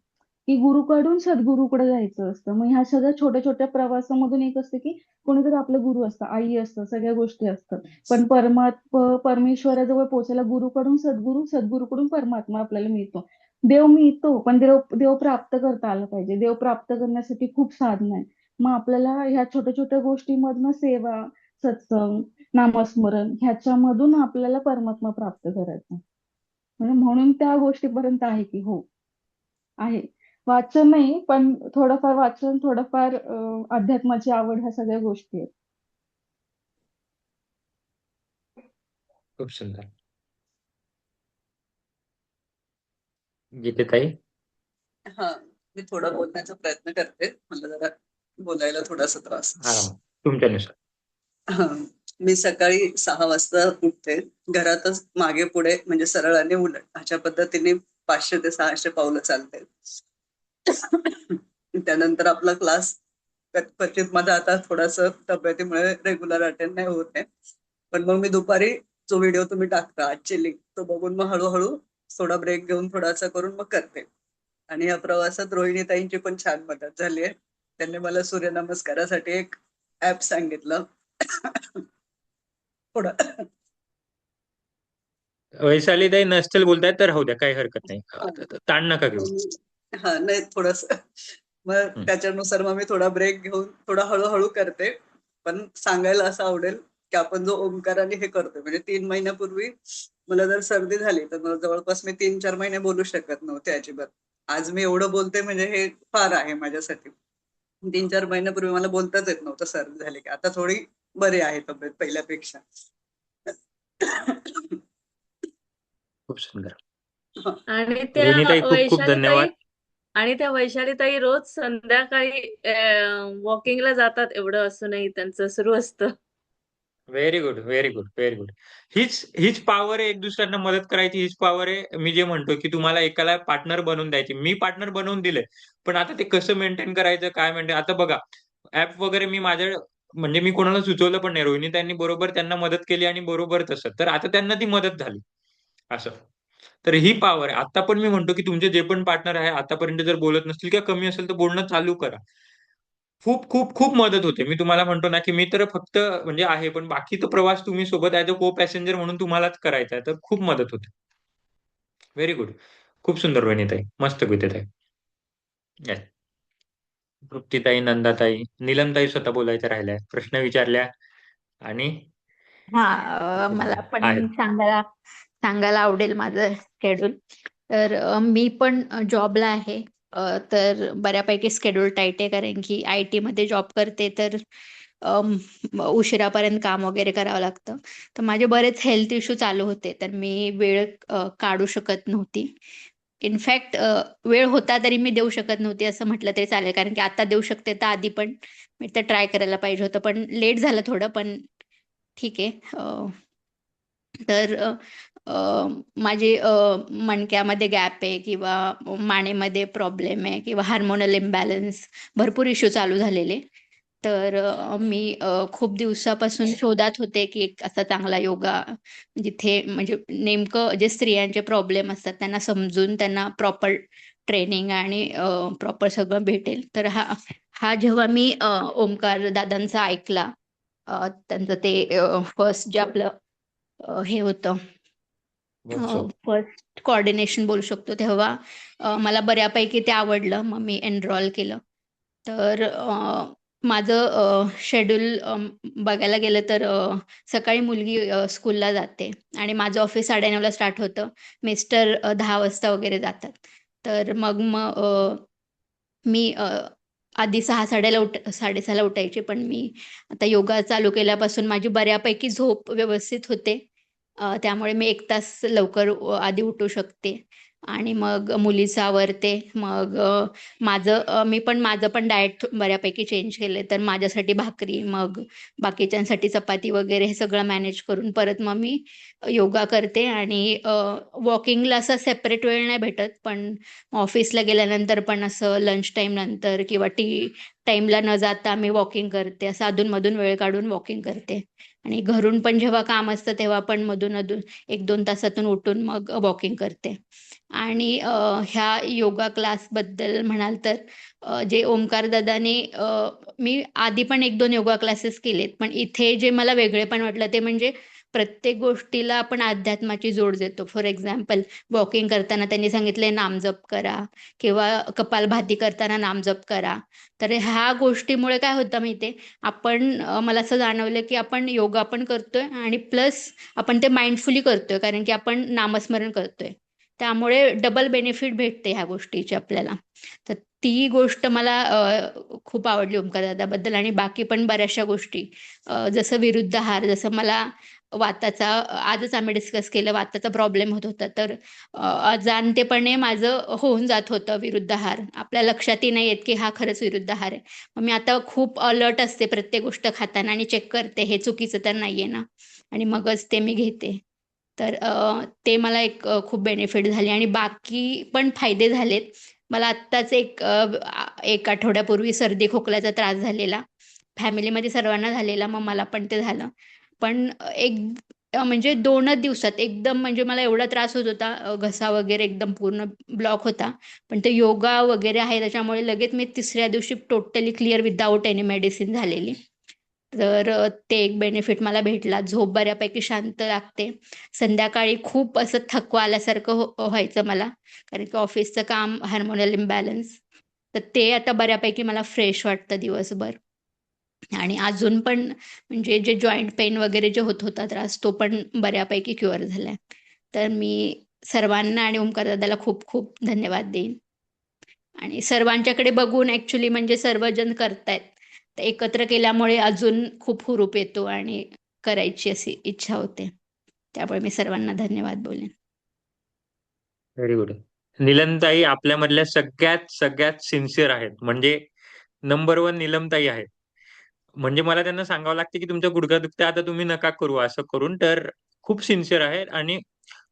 की गुरुकडून सद्गुरूकडे जायचं असतं. मग ह्या सगळ्या छोट्या छोट्या प्रवासामधून एक असतं की कोणीतरी आपलं गुरु असतं आई असतं सगळ्या गोष्टी असतात. पण परमेश्वराजवळ पोहोचायला गुरुकडून सद्गुरू सद्गुरूकडून परमात्मा आपल्याला मिळतो. देव मिळतो पण देव देव प्राप्त करता आलं पाहिजे. देव प्राप्त करण्यासाठी खूप साधन आहे. मग आपल्याला ह्या छोट्या छोट्या गोष्टींमधनं सेवा सत्संग नामस्मरण ह्याच्यामधून आपल्याला परमात्मा प्राप्त करायचा. म्हणजे म्हणून त्या गोष्टीपर्यंत आहे की हो आहे. वाचन नाही पण थोडंफार वाचन थोडंफार अध्यात्माची आवड ह्या सगळ्या गोष्टी आहेत. खूप सुंदर. गीतेताई. हा मी थोडा बोलण्याचा प्रयत्न करते. मला जरा बोलायला थोडासा त्रास. आराम तुमच्यानुसार. हा, मी सकाळी 6 वाजता उठते. घरातच मागे पुढे म्हणजे सरळ आणि उलट अशा पद्धतीने 500 ते 600 पावलं चालते. त्यानंतर आपला क्लास क्वचित माझा आता थोडासा तब्येतीमुळे रेग्युलर अटेंड नाही होत आहे. पण मग मी दुपारी जो व्हिडिओ तुम्ही टाकता आजची लिंक तो बघून मग हळूहळू थोडा ब्रेक घेऊन थोडासा करून मग करते. आणि या प्रवासात रोहिणीताईंची पण छान मदत झाली आहे. त्यांनी मला सूर्यनमस्कारासाठी एक ऍप सांगितलं. थोडं वैशालीताई नसतील बोलतायत तर राहू द्या काही हरकत नाही. ताण नका घेऊ. हा नाही थोडस मग त्याच्यानुसार मग मी थोडा ब्रेक घेऊन थोडा हळूहळू करते. पण सांगायला असं आवडेल की आपण जो ओंकाराने हे करतोय म्हणजे 3 महिन्यापूर्वी मला जर सर्दी झाली तर मला जवळपास मी 3-4 महिने बोलू शकत नव्हते अजिबात. आज मी एवढं बोलते म्हणजे हे फार आहे माझ्यासाठी. 3-4 महिन्यापूर्वी मला बोलताच येत नव्हतं सर्दी झाली की. आता थोडी बरी आहे तब्येत पहिल्यापेक्षा. खूप सुंदर. आणि त्या रोहिणीताई खूप खूप वैशालीताई धन्यवाद. आणि त्या वैशालीताई रोज संध्याकाळी वॉकिंगला जातात एवढं असूनही त्यांचं सुरू असतं. Very good very good very good. हीच पॉवर आहे एक दुसऱ्यांना मदत करायची. हीच पॉवर आहे. मी जे म्हणतो की तुम्हाला एकाला पार्टनर बनवून द्यायची. मी पार्टनर बनवून दिले पण आता ते कसं मेंटेन करायचं काय मेंटेन आता बघा ऍप वगैरे मी माझ्या म्हणजे मी कोणाला सुचवलं पण नाही. रोहिणी त्यांनी बरोबर त्यांना मदत केली आणि बरोबर तसं तर आता त्यांना ती मदत झाली असं. तर ही पॉवर आहे. आता पण मी म्हणतो की तुमचे जे पण पार्टनर आहे आतापर्यंत जर बोलत नसतील किंवा कमी असेल तर बोलणं चालू करा. खूप खूप खूप मदत होते. मी तुम्हाला म्हणतो ना की मी तर फक्त म्हणजे आहे पण बाकीचा प्रवास तुम्ही सोबत ऍज अ को पॅसेंजर म्हणून तुम्हालाच करायचा आहे तर खूप मदत होते. Very good. खूप सुंदर रोहिणीताई मस्त गीतेताई. Yes. तृप्तीताई नंदाताई नीलमताई स्वतः बोलायच्या राहिल्या प्रश्न विचारल्या आणि हा मला पण आहेत. सांगायला आवडेल माझं शेड्यूल. तर मी पण जॉबला आहे. तर बऱ्यापैकी शेड्यूल टाईट आहे, कारण की IT मध्ये जॉब करते, तर उशिरापर्यंत काम वगैरे करावं लागतं. तर माझे बरेच हेल्थ इश्यू चालू होते, तर मी वेळ काढू शकत नव्हती. इनफॅक्ट वेळ होता तरी मी देऊ शकत नव्हती असं म्हटलं तरी चालेल, कारण की आता देऊ शकते, तर आधी पण मी तर ट्राय करायला पाहिजे होतं, पण लेट झालं थोडं, पण ठीक आहे. तर माझे मणक्यामध्ये गॅप आहे, किंवा मानेमध्ये प्रॉब्लेम आहे, किंवा हार्मोनल इम्बॅलन्स, भरपूर इश्यू चालू झालेले. तर मी खूप दिवसापासून शोधात होते की एक असा चांगला योगा जिथे म्हणजे नेमकं जे स्त्रियांचे प्रॉब्लेम असतात त्यांना समजून त्यांना प्रॉपर ट्रेनिंग आणि प्रॉपर सगळं भेटेल. तर हा हा जेव्हा मी ओमकार दादांचा ऐकला, त्यांचं ते फर्स्ट जे आपलं हे होतं, वर्कशॉप. फर्स्ट कोऑर्डिनेशन बोलू शकतो, तेव्हा मला बऱ्यापैकी ते आवडलं. मग मी एनरॉल केलं. तर माझं शेड्यूल बघायला गेलं तर सकाळी मुलगी स्कूलला जाते आणि माझं ऑफिस 9:30ला स्टार्ट होतं. मिस्टर 10 वाजता वगैरे जातात. तर मग मग मी आधी 6:30ला उठायचे, पण मी आता योगा चालू केल्यापासून माझी बऱ्यापैकी झोप व्यवस्थित होते. त्यामुळे मी 1 तास लवकर आधी उठू शकते आणि मग मुलीचं आवरते. मग माझं पण डाएट बऱ्यापैकी चेंज केलं. तर माझ्यासाठी भाकरी, मग बाकीच्यांसाठी चपाती वगैरे हे सगळं मॅनेज करून परत मग मी योगा करते. आणि वॉकिंगला असा सेपरेट वेळ नाही भेटत, पण ऑफिसला गेल्यानंतर पण असं लंच टाईम नंतर किंवा टी टाईमला न जाता मी वॉकिंग करते. असं अधूनमधून वेळ काढून वॉकिंग करते. आणि घरून पण जेव्हा काम असतं तेव्हा पण मधून-अधून 1-2 तासातून उठून मग वॉकिंग करते. आणि ह्या योगा क्लासबद्दल म्हणाल तर जे ओमकार दादाने मी आधी पण 1-2 योगा क्लासेस केलेत, पण इथे जे मला वेगळेपण वाटलं ते म्हणजे प्रत्येक गोष्टीला आपण अध्यात्माची जोड देतो. फॉर एक्झाम्पल वॉकिंग करताना त्यांनी सांगितलंय नामजप करा, किंवा कपालभाती करताना नामजप करा. तर ह्या गोष्टीमुळे काय होतं माहिती आहे, आपण मला असं जाणवलं की आपण योगा पण करतोय आणि प्लस आपण ते माइंडफुली करतोय, कारण की आपण नामस्मरण करतोय. त्यामुळे डबल बेनिफिट भेटते ह्या गोष्टीची आपल्याला. तर ती गोष्ट मला खूप आवडली ओमकार दादाबद्दल. आणि बाकी पण बऱ्याचशा गोष्टी, जसं विरुद्ध आहार, जसं मला वाताचा, आजच आम्ही डिस्कस केलं, वाताचा प्रॉब्लेम होत होता. तर अजाणतेपणे माझं होऊन जात होतं विरुद्ध आहार. आपल्या लक्षातही नाही येत की हा खरंच विरुद्ध आहार आहे. मग मी आता खूप अलर्ट असते प्रत्येक गोष्ट खाताना आणि चेक करते हे चुकीचं तर नाहीये ना, आणि मगच ते मी घेते. तर ते मला एक खूप बेनिफिट झाले आणि बाकी पण फायदे झालेत. मला आत्ताच एक आठवड्यापूर्वी सर्दी खोकल्याचा त्रास झालेला. फॅमिलीमध्ये सर्वांना झालेला, मग मला पण ते झालं. पण म्हणजे 2च दिवसात एकदम, म्हणजे मला एवढा त्रास होत होता, घसा वगैरे एकदम पूर्ण ब्लॉक होता. पण ते योगा वगैरे आहे त्याच्यामुळे लगेच मी 3ऱ्या दिवशी totally clear without any medicine झालेली. तर ते एक बेनिफिट मला भेटला. झोप बऱ्यापैकी शांत लागते. संध्याकाळी खूप असं थकवा आल्यासारखं व्हायचं मला, कारण की ऑफिसचं काम, हार्मोनल इम्बॅलन्स. तर ते आता बऱ्यापैकी मला फ्रेश वाटतं दिवसभर. आणि अजून पण म्हणजे जे जॉईंट पेन वगैरे जे होत होता त्रास, तो पण बऱ्यापैकी क्युअर झालाय. तर मी सर्वांना आणि ओमकार दादाला खूप खूप धन्यवाद देईन. आणि सर्वांच्याकडे बघून ॲक्चुअली म्हणजे सर्वजण करतायत. तर एकत्र केल्यामुळे अजून खूप हुरूप येतो आणि करायची अशी इच्छा होते. त्यामुळे मी सर्वांना धन्यवाद बोलेन. Very good. नीलमताई आपल्यामधल्या सगळ्यात सगळ्यात सिन्सिअर आहेत. म्हणजे नंबर 1 नीलमताई आहेत. म्हणजे मला त्यांना सांगावं लागते की तुमच्या गुडघा दुखते, आता तुम्ही नका करू असं करून. तर खूप सिन्सिअर आहेत आणि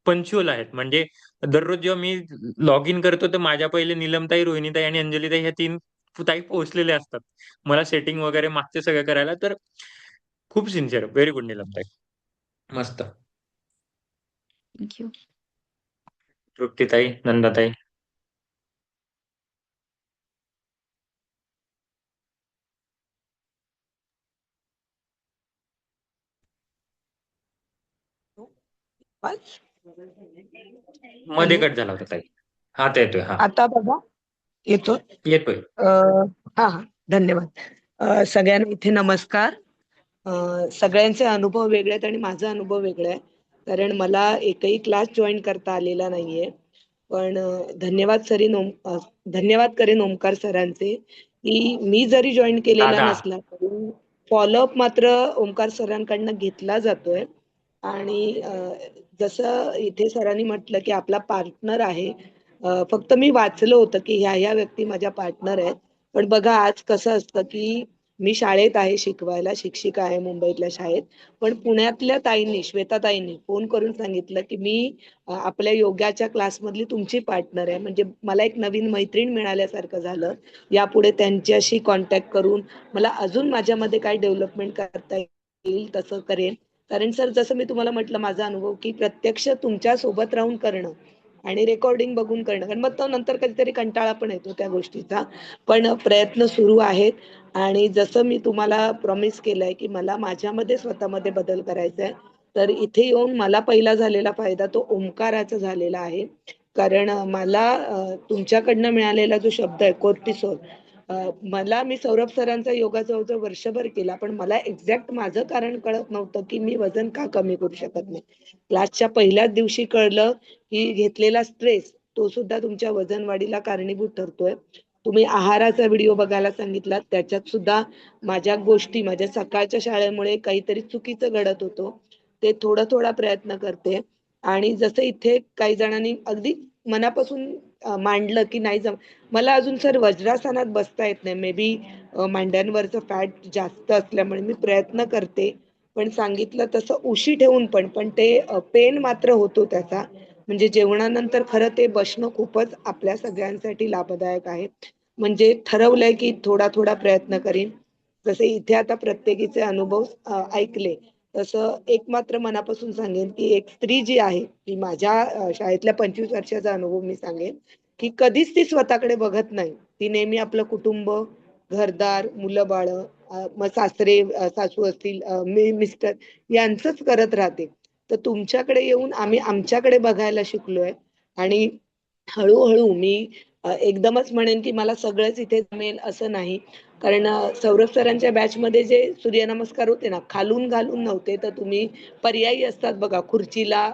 पंच्युअल आहेत. म्हणजे दररोज जेव्हा मी लॉग इन करतो तर माझ्या पहिले नीलमताई, रोहिणीताई आणि अंजलीताई ह्या 3 ताई पोहोचलेल्या असतात. मला सेटिंग वगैरे मागचे सगळं करायला. तर खूप सिन्सिअर. Very good Neelamtai. मस्त. थँक्यू. तृप्तीताई, नंदाताई. मध्ये हॅलो, कट झाला होता ताई. आता येतोय. हा, आता बघा येतो. येतोय. हा हा, धन्यवाद. सगळ्यांना इथे नमस्कार. सगळ्यांचे अनुभव वेगळे आहेत आणि माझा अनुभव वेगळा आहे, कारण मला एकही क्लास जॉईन करता आलेला नाहीये. पण धन्यवाद करेन ओमकार सरांचे, की मी जरी जॉईन केलेला दादा. नसला तरी फॉलोअप मात्र ओमकार सरांकडनं घेतला जातोय. आणि जसं इथे सरांनी म्हटलं, की आपला पार्टनर आहे. फक्त मी वाचलं होतं, की ह्या व्यक्ती माझ्या पार्टनर आहेत. पण बघा आज कसं असतं, की मी शाळेत आहे शिकवायला, शिक्षिका आहे मुंबईतल्या शाळेत. पण पुण्यातल्या ताईंनी, श्वेताताईंनी फोन करून सांगितलं, की मी आपल्या योगाच्या क्लासमधली तुमची पार्टनर आहे. म्हणजे मला एक नवीन मैत्रीण मिळाल्यासारखं झालं. यापुढे त्यांच्याशी कॉन्टॅक्ट करून मला अजून माझ्यामध्ये काय डेव्हलपमेंट करता येईल तसं करेन. कारण सर जसं मी तुम्हाला म्हटलं माझा अनुभव, की प्रत्यक्ष तुमच्या सोबत राहून करणं आणि रेकॉर्डिंग बघून करणं. कारण मग तो नंतर कधीतरी कंटाळा पण येतो त्या गोष्टीचा. पण प्रयत्न सुरू आहेत. आणि जसं मी तुम्हाला प्रॉमिस केलंय, की मला माझ्यामध्ये स्वतःमध्ये बदल करायचा आहे. तर इथे येऊन मला पहिला झालेला फायदा तो ओंकाराचा झालेला आहे. कारण मला तुमच्याकडनं मिळालेला जो शब्द आहे कोर्टिसोल, मला मी सौरभ सरांचा योगा जवळजवळ वर्षभर केला. पण मला एक्झॅक्ट माझं कारण कळत नव्हतं, की मी वजन का कमी करू शकत नाही. क्लासच्या पहिल्याच दिवशी कळलं, की घेतलेला स्ट्रेस तो सुद्धा तुमच्या वजन वाढीला कारणीभूत ठरतोय. तुम्ही आहाराचा व्हिडिओ बघायला सांगितला, त्याच्यात सुद्धा माझ्या सकाळच्या शाळेमुळे काहीतरी चुकीचं घडत होतं. ते थोडा प्रयत्न करते. आणि जसं इथे काही जणांनी अगदी मनापासून मांडलं, की नाही मला अजून सर वज्रासनात बसता येत नाही. मे बी मांड्यांवरचं फॅट जास्त असल्यामुळे मी प्रयत्न करते. पण सांगितलं तसं उशी ठेवून पण ते पेन मात्र होतो त्याचा. म्हणजे जेवणानंतर खरं ते बसणं खूपच आपल्या सगळ्यांसाठी लाभदायक आहे. म्हणजे ठरवलंय, की थोडा प्रयत्न करीन. जसे इथे आता प्रत्येकीचे अनुभव ऐकले, तसं एक मात्र मनापासून सांगेन, की एक स्त्री जी आहे, ती माझ्या शाळेतल्या 25 वर्षाचा अनुभव मी सांगेन, की कधीच ती स्वतःकडे बघत नाही. ती नेहमी आपलं कुटुंब, घरदार, मुलं-बाळं, मग सासरे, सासू असतील, मिस्टर यांचंच करत राहते. तर तुमच्याकडे येऊन आम्ही आमच्याकडे बघायला शिकलोय. आणि हळू मी एकदमच म्हणेन, की मला सगळंच इथे जमेल असं नाही. कारण सौरभ सरांच्या बॅचमध्ये जे सूर्यनमस्कार होते ना, खालून घालून नव्हते, तर तुम्ही पर्यायी असतात बघा खुर्चीला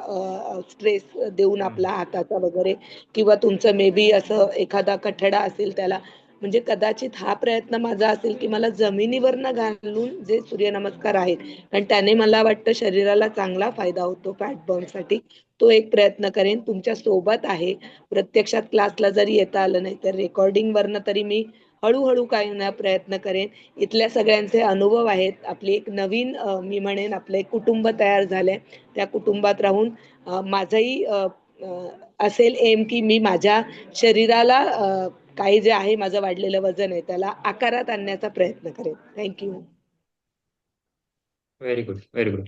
स्ट्रेस देऊन आपला हाताचा वगैरे, किंवा तुमचं मे बी असं एखादा कठडा असेल त्याला. म्हणजे कदाचित हा प्रयत्न माझा असेल, की मला जमिनीवरनं घालून जे सूर्यनमस्कार आहेत, कारण त्याने मला वाटतं शरीराला चांगला फायदा होतो फॅट बर्नसाठी. तो एक प्रयत्न करेन. तुमच्या सोबत आहे. प्रत्यक्षात क्लासला जरी येता आलं नाही, तर रेकॉर्डिंगवरनं तरी मी हळू काही ना प्रयत्न करेन. इथल्या सगळ्यांचे अनुभव आहेत. आपली एक नवीन मी म्हणेन आपलं एक कुटुंब तयार झालंय. त्या कुटुंबात राहून माझंही अ, असेल एम, की मी माझ्या शरीराला काही जे आहे माझं वाढलेलं वजन आहे, त्याला आकारात आणण्याचा प्रयत्न करेन. Thank you. Very good, very good.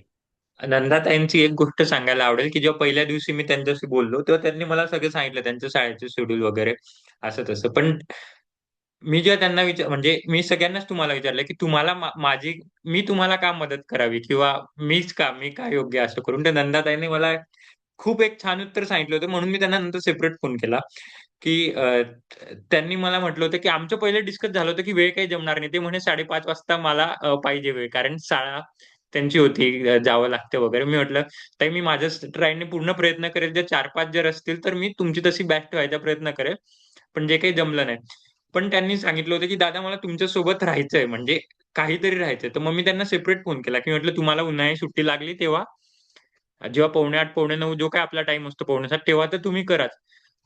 नंदाताईंची एक गोष्ट सांगायला आवडेल, की जेव्हा पहिल्या दिवशी मी त्यांच्याशी बोललो, तेव्हा त्यांनी मला सगळं सांगितलं त्यांचं शाळेचं शेड्यूल वगैरे असं तसं. पण मी जेव्हा त्यांना म्हणजे मी सगळ्यांनाच तुम्हाला विचारलं, की तुम्हाला मी तुम्हाला का मदत करावी किंवा मी काय योग्य असं करून. त्या नंदाताईंनी मला खूप एक छान उत्तर सांगितलं होतं. म्हणून मी त्यांना नंतर सेपरेट फोन केला, की त्यांनी मला म्हटलं होतं, की आमचं पहिलं डिस्कस झालं होतं, की वेळ काही जमणार नाही. ते म्हणे 5:30 वाजता मला पाहिजे वेळ. कारण शाळा त्यांची होती, जावं लागतं वगैरे. मी म्हटलं, "ताई मी माझ्या ट्रायने पूर्ण प्रयत्न करेल. जर 4-5 जर असतील, तर मी तुमची तशी बॅच ठेवायचा प्रयत्न करेल. पण जे काही जमलं नाही." पण त्यांनी सांगितलं होतं, की "दादा मला तुमच्यासोबत राहायचंय, म्हणजे काहीतरी राहायचंय." तर मग मी त्यांना सेपरेट फोन केला, की म्हटलं, "तुम्हाला उन्हाळ्याची सुट्टी लागली तेव्हा जेव्हा 8:45, 8:45 जो काही आपला टाईम असतो 8:45 तेव्हा तर तुम्ही कराच.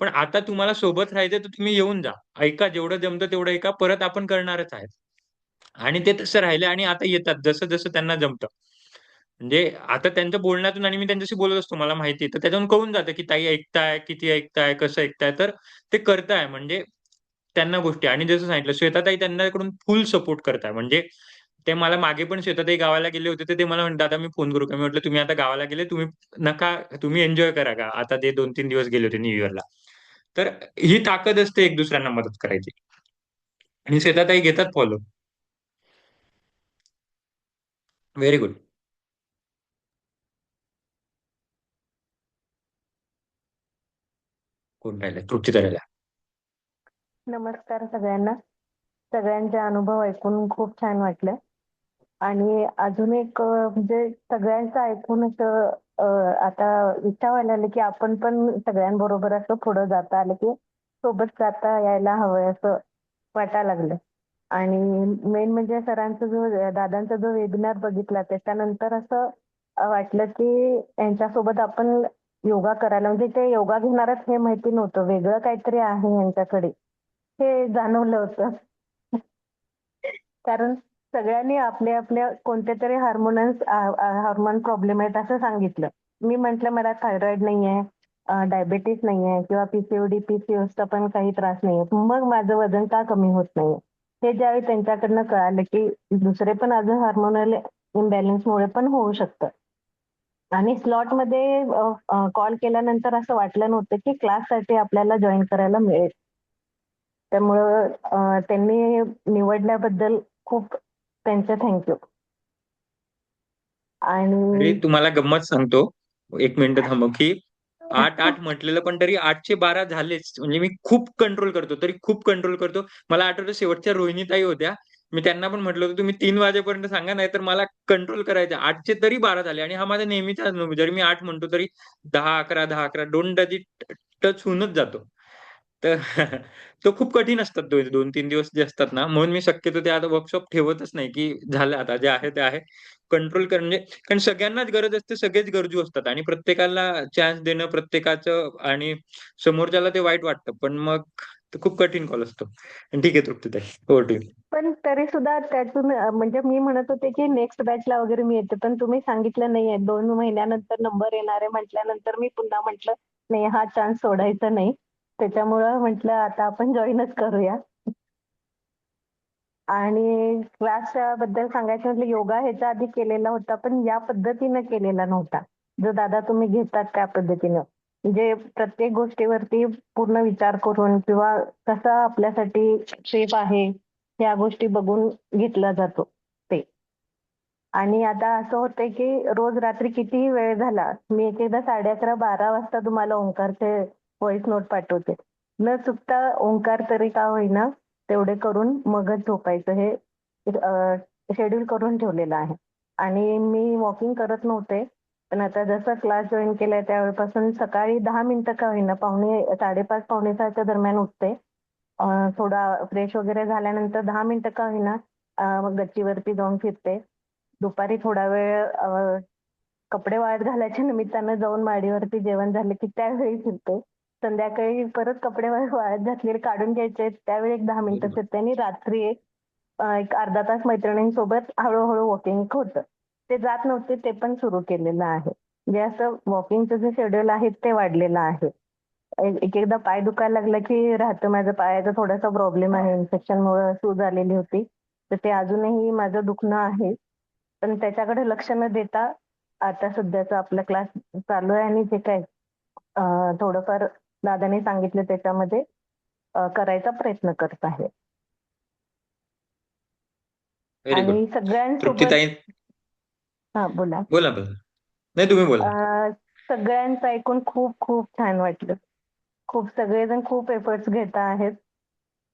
पण आता तुम्हाला सोबत राहायचंय तर तुम्ही येऊन जा. ऐका जेवढं जमतं तेवढं ऐका. परत आपण करणारच आहे." आणि ते तसं राहिले आणि आता येतात जसं-जसं त्यांना जमतं. म्हणजे आता त्यांच्या बोलण्यातून आणि मी त्यांच्याशी बोलत असतो मला माहिती आहे. तर त्याच्यावरून कळून जातं, की ताई ऐकताय, किती ऐकताय, कसं ऐकताय. तर ते करताय म्हणजे त्यांना गोष्टी आणि जसं सांगितलं श्वेताताई त्यांच्याकडून फुल सपोर्ट करताय. म्हणजे ते मला मागे पण श्वेताताई गावाला गेले होते, तर ते मला म्हणले, "दादा मी फोन करू का?" मी म्हटलं, "तुम्ही आता गावाला गेले, तुम्ही एन्जॉय करा का आता ते 2-3 दिवस गेले होते न्यू इयरला." तर ही ताकद असते एक दुसऱ्यांना मदत करायची आणि श्वेताताई घेतात फॉलो. Very good. कोण राहिलं? तृप्ती राहिल्या. नमस्कार सगळ्यांना. सगळ्यांचे अनुभव ऐकून खूप छान वाटलं. आणि अजून एक म्हणजे सगळ्यांचं ऐकून असं आता इच्छा व्हायला लागली की आपण पण सगळ्यांबरोबर असं पुढं जाता आलं की सोबत जाता यायला हवंय असं वाटायला लागलं. आणि मेन म्हणजे सरांचा जो दादांचा जो वेबिनार बघितला त्याच्यानंतर असं वाटलं की यांच्यासोबत आपण योगा करायला म्हणजे ते योगा घेणारच हे माहिती नव्हतं. वेगळं काहीतरी आहे यांच्याकडे हे जाणवलं होतं. कारण सगळ्यांनी आपल्या आपल्या कोणते तरी हार्मोन प्रॉब्लेम आहेत असं सांगितलं. मी म्हटलं मला थायरॉइड नाहीये, डायबेटीस नाहीये किंवा पीसीओडी पीसीओसचा पण काही त्रास नाहीये. मग माझं वजन का कमी होत नाहीये? हे ज्यावेळी त्यांच्याकडनं कळालं की दुसरे पण अजून हार्मोनल इम्बॅलन्समुळे पण होऊ शकतं. आणि स्लॉटमध्ये कॉल केल्यानंतर असं वाटलं नव्हतं की क्लाससाठी आपल्याला जॉईन करायला मिळेल. त्यामुळं त्यांनी निवडल्याबद्दल खूप त्यांचे थँक्यू. अरे आणि तुम्हाला गंमत सांगतो, 1 मिनिट थांबव, की 8 म्हटलेलं पण तरी 8चे 12 झालेच. म्हणजे मी खूप कंट्रोल करतो, तरी खूप कंट्रोल करतो. मला आठवतं शेवटच्या रोहिणीताई होत्या. मी त्यांना पण म्हटलं होतं, तुम्ही 3 वाजेपर्यंत सांगा, नाहीतर मला कंट्रोल करायचं. 8चे तरी 12 झाले आणि हा माझा नेहमीचा अनुभव. जरी मी 8 म्हणतो तरी 10-11, 10-11 2 डिजिट टच होऊनच जातो. तर तो खूप कठीण असतात 2-3 दिवस जे असतात ना, म्हणून मी शक्यतो ते आता वर्कशॉप ठेवतच नाही, की झालं आता जे आहे ते आहे. कंट्रोल कर म्हणजे कारण सगळ्यांनाच गरज असते, सगळेच गरजू असतात आणि प्रत्येकाला चान्स देणं प्रत्येकाचं आणि समोरच्याला ते वाईट वाटतं. पण मग तो खूप कठीण कॉल असतो. ठीक आहे तृप्तीताई, ओव्हर टू यू. पण तरी सुद्धा त्यातून म्हणजे मी म्हणत होते की नेक्स्ट बॅचला वगैरे मी येते. पण तुम्ही सांगितलं नाहीये 2 महिन्यानंतर नंबर येणार आहे म्हटल्यानंतर मी पुन्हा म्हटलं नाही हा चान्स सोडायचा नाही. त्याच्यामुळं म्हटलं आता आपण जॉईनच करूया. आणि क्लासच्या बद्दल सांगायचं म्हटलं योगा ह्याच्या आधी केलेला होता पण या पद्धतीनं केलेला नव्हता. जो दादा तुम्ही घेतात त्या पद्धतीनं. म्हणजे प्रत्येक गोष्टीवरती पूर्ण विचार करून किंवा कसा आपल्यासाठी सेफ आहे या गोष्टी बघून घेतला जातो ते. आणि आता असं होतंय की रोज रात्री कितीही वेळ झाला मी एक एकदा 11:30-12 वाजता तुम्हाला ओंकारचे व्हॉइस नोट पाठवते. न चुकता ओंकार तरी का होईना तेवढे करून मगच झोपायचं हे शेड्यूल करून ठेवलेलं आहे. आणि मी वॉकिंग करत नव्हते. पण आता जसा क्लास जॉईन केलाय त्यावेळेपासून सकाळी 10 मिनिटं का होईना 5:30-5:45च्या दरम्यान उठते. थोडा फ्रेश वगैरे झाल्यानंतर 10 मिनिटं का होईना मग गच्चीवरती जाऊन फिरते. दुपारी थोडा वेळ कपडे वाळत घालायच्या निमित्तानं जाऊन माडीवरती जेवण झालं की त्यावेळी फिरते. संध्याकाळी परत कपडे वाळत घातलेले काढून घ्यायचे त्यावेळी एक 10 मिनिटं फिरते आणि रात्री एक अर्धा तास मैत्रिणींसोबत हळूहळू वॉकिंग होतं. ते जात नव्हते ते पण सुरू केलेलं आहे. म्हणजे असं वॉकिंगचं जे शेड्यूल आहे ते वाढलेलं आहे. एक एकदा पाय दुखायला लागला की राहतं माझं पायाचा थोडासा प्रॉब्लेम आहे इन्फेक्शनमुळे सूज आलेली होती. तर ते अजूनही माझं दुखणं आहे. पण त्याच्याकडे लक्ष न देता आता सध्याचा आपला क्लास चालू आहे आणि जे काय थोडंफार दादाने सांगितलं त्याच्यामध्ये करायचा प्रयत्न करत आहे. Very good. आणि सगळ्यांसोबत तृप्तीताई, हा बोला. बोला बोला. नाही तुम्ही बोला. सगळ्यांचं ऐकून खूप खूप छान वाटलं. खूप सगळेजण खूप एफर्ट्स घेत आहेत.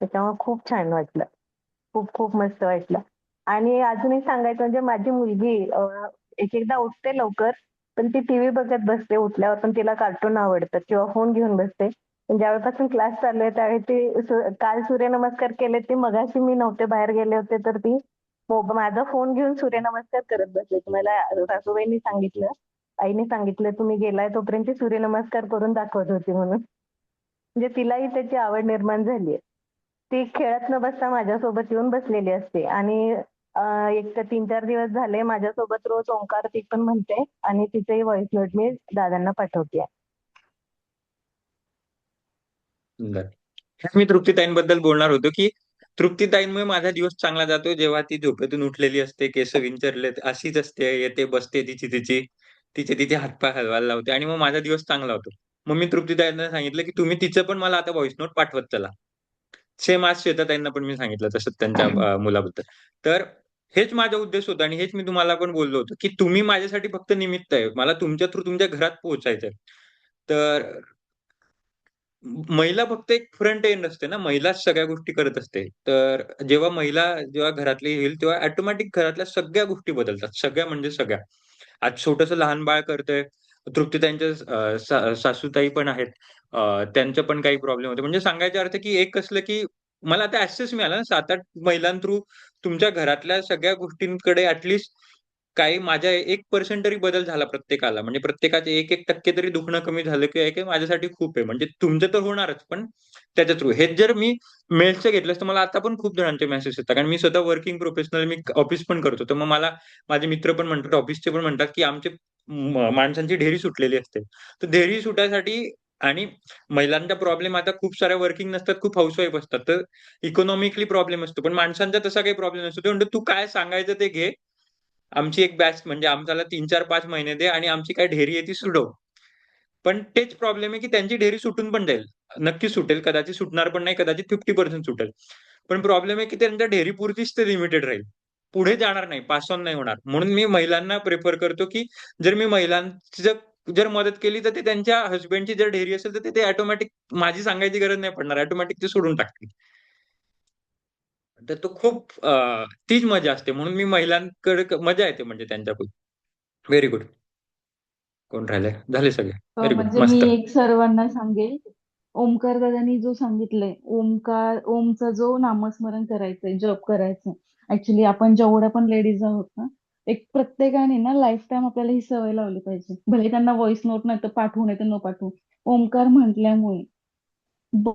त्याच्यामुळे खूप छान वाटलं. खूप खूप मस्त वाटलं. आणि अजूनही सांगायचं म्हणजे माझी मुलगी एक एकदा उठते लवकर पण ती टीव्ही बघत बसते उठल्यावर पण तिला कार्टून आवडतं किंवा फोन घेऊन बसते. पण ज्यावेळेपासून क्लास चालू आहे त्यावेळी ती काल सूर्यनमस्कार केले ते मगाशी मी नव्हते बाहेर गेले होते तर ती माझा फोन घेऊन सूर्यनमस्कार करत बसले. मला सासूबाईंनी सांगितलं आईने सांगितलं तुम्ही गेलाय तोपर्यंत ती सूर्यनमस्कार करून दाखवत होती म्हणून. म्हणजे तिलाही त्याची आवड निर्माण झालीये. ती खेळत न बसता माझ्यासोबत येऊन बसलेली असते आणि एक तर 3-4 दिवस झाले माझ्यासोबत रोज ओंकार ती पण म्हणते आणि तिचेही व्हॉइस नोट मी दादांना पाठवते. सुंदर. हेच मी तृप्तीताईंबद्दल बोलणार होतो, की तृप्तीताईंमुळे माझा दिवस चांगला जातो जेव्हा ती झोपेतून उठलेली असते, केस विंचरलेत, अशीच असते, येते बसते तिचे हातपाय हलवायला लावते आणि मग माझा दिवस चांगला होतो. मग मी तृप्तीताईंना सांगितलं, की तुम्ही तिचं पण मला आता व्हॉइस नोट पाठवत चला. सेम आज श्वेताताईंना पण मी सांगितलं तसंच त्यांच्या मुलाबद्दल. तर हेच माझा उद्देश होता आणि हेच मी तुम्हाला पण बोललो होतो, की तुम्ही माझ्यासाठी फक्त निमित्त आहे. मला तुमच्या थ्रू तुमच्या घरात पोहोचायचंय. तर महिला फक्त एक फ्रंट एंड असते ना, महिलाच सगळ्या गोष्टी करत असते. तर जेव्हा घरातली येईल, तेव्हा ऑटोमॅटिक घरातल्या सगळ्या गोष्टी बदलतात. सगळ्या म्हणजे सगळ्या. आज छोटंसं लहान बाळ करतंय, तृप्ती त्यांच्या सासूताई पण आहेत. त्यांचं पण काही प्रॉब्लेम होते. म्हणजे सांगायचा अर्थ की एक कसलं की मला आता ॲक्सेस मिळाला ना 7-8 महिलां थ्रू तुमच्या घरातल्या सगळ्या गोष्टींकडे काही माझ्या 1% तरी बदल झाला प्रत्येकाला. म्हणजे प्रत्येकाचे 1% तरी दुखणं कमी झालं किंवा हे काही माझ्यासाठी खूप आहे. म्हणजे तुमचं तर होणारच, पण त्याच्या थ्रू. हेच जर मी मेल्सचं घेतलंस तर मला आता पण खूप जणांचे मेसेज येतात. कारण मी स्वतः वर्किंग प्रोफेशनल, मी ऑफिस पण करतो. तर मग मला माझे मित्र पण म्हणतात, ऑफिसचे पण म्हणतात, की आमचे माणसांची ढेरी सुटलेली असते. तर ढेरी सुटायसाठी आणि महिलांचा प्रॉब्लेम आता खूप साऱ्या वर्किंग नसतात, खूप हाउसवाईफ असतात. तर इकॉनॉमिकली प्रॉब्लेम असतो. पण माणसांचा तसा काही प्रॉब्लेम नसतो. ते म्हणतात, "तू काय सांगायचं ते घे. आमची एक बॅच म्हणजे आम्हाला 3-4-5 महिने दे आणि आमची काय ढेरी आहे ती सुटव." पण तेच प्रॉब्लेम आहे, की त्यांची ढेरी सुटून पण जाईल. नक्कीच सुटेल, कदाचित सुटणार पण नाही, कदाचित 50% सुटेल. पण प्रॉब्लेम आहे, की त्यांच्या ढेरीपुरतीच ते लिमिटेड राहील. पुढे जाणार नाही, पास ऑन नाही होणार. म्हणून मी महिलांना प्रिफर करतो, की जर मी महिलांची जर मदत केली, तर ते त्यांच्या हसबँडची जर ढेरी असेल, तर ते ऑटोमॅटिक माझी सांगायची गरज नाही पडणार. ऑटोमॅटिक ते सोडून टाकतील. तर तो खूप तीच मजा असते. म्हणून मी महिलांकडे मजा येते म्हणजे त्यांच्याकडून. Very good. कोण राहिले? झाले सगळे. Very good. म्हणजे मी मस्त. एक सर्वांना सांगेल, ओमकार दादांनी जो सांगितलंय, ओमचा जो नामस्मरण करायचंय, जप करायचंय. ऍक्च्युली आपण जेवढ्या पण लेडीज आहोत ना, एक प्रत्येकाने ना लाईफ टाइम आपल्याला ही सवय लावली पाहिजे. भले त्यांना व्हॉइस नोट नाही तर पाठवू नाही तर न पाठवू. ओमकार म्हटल्यामुळे ब-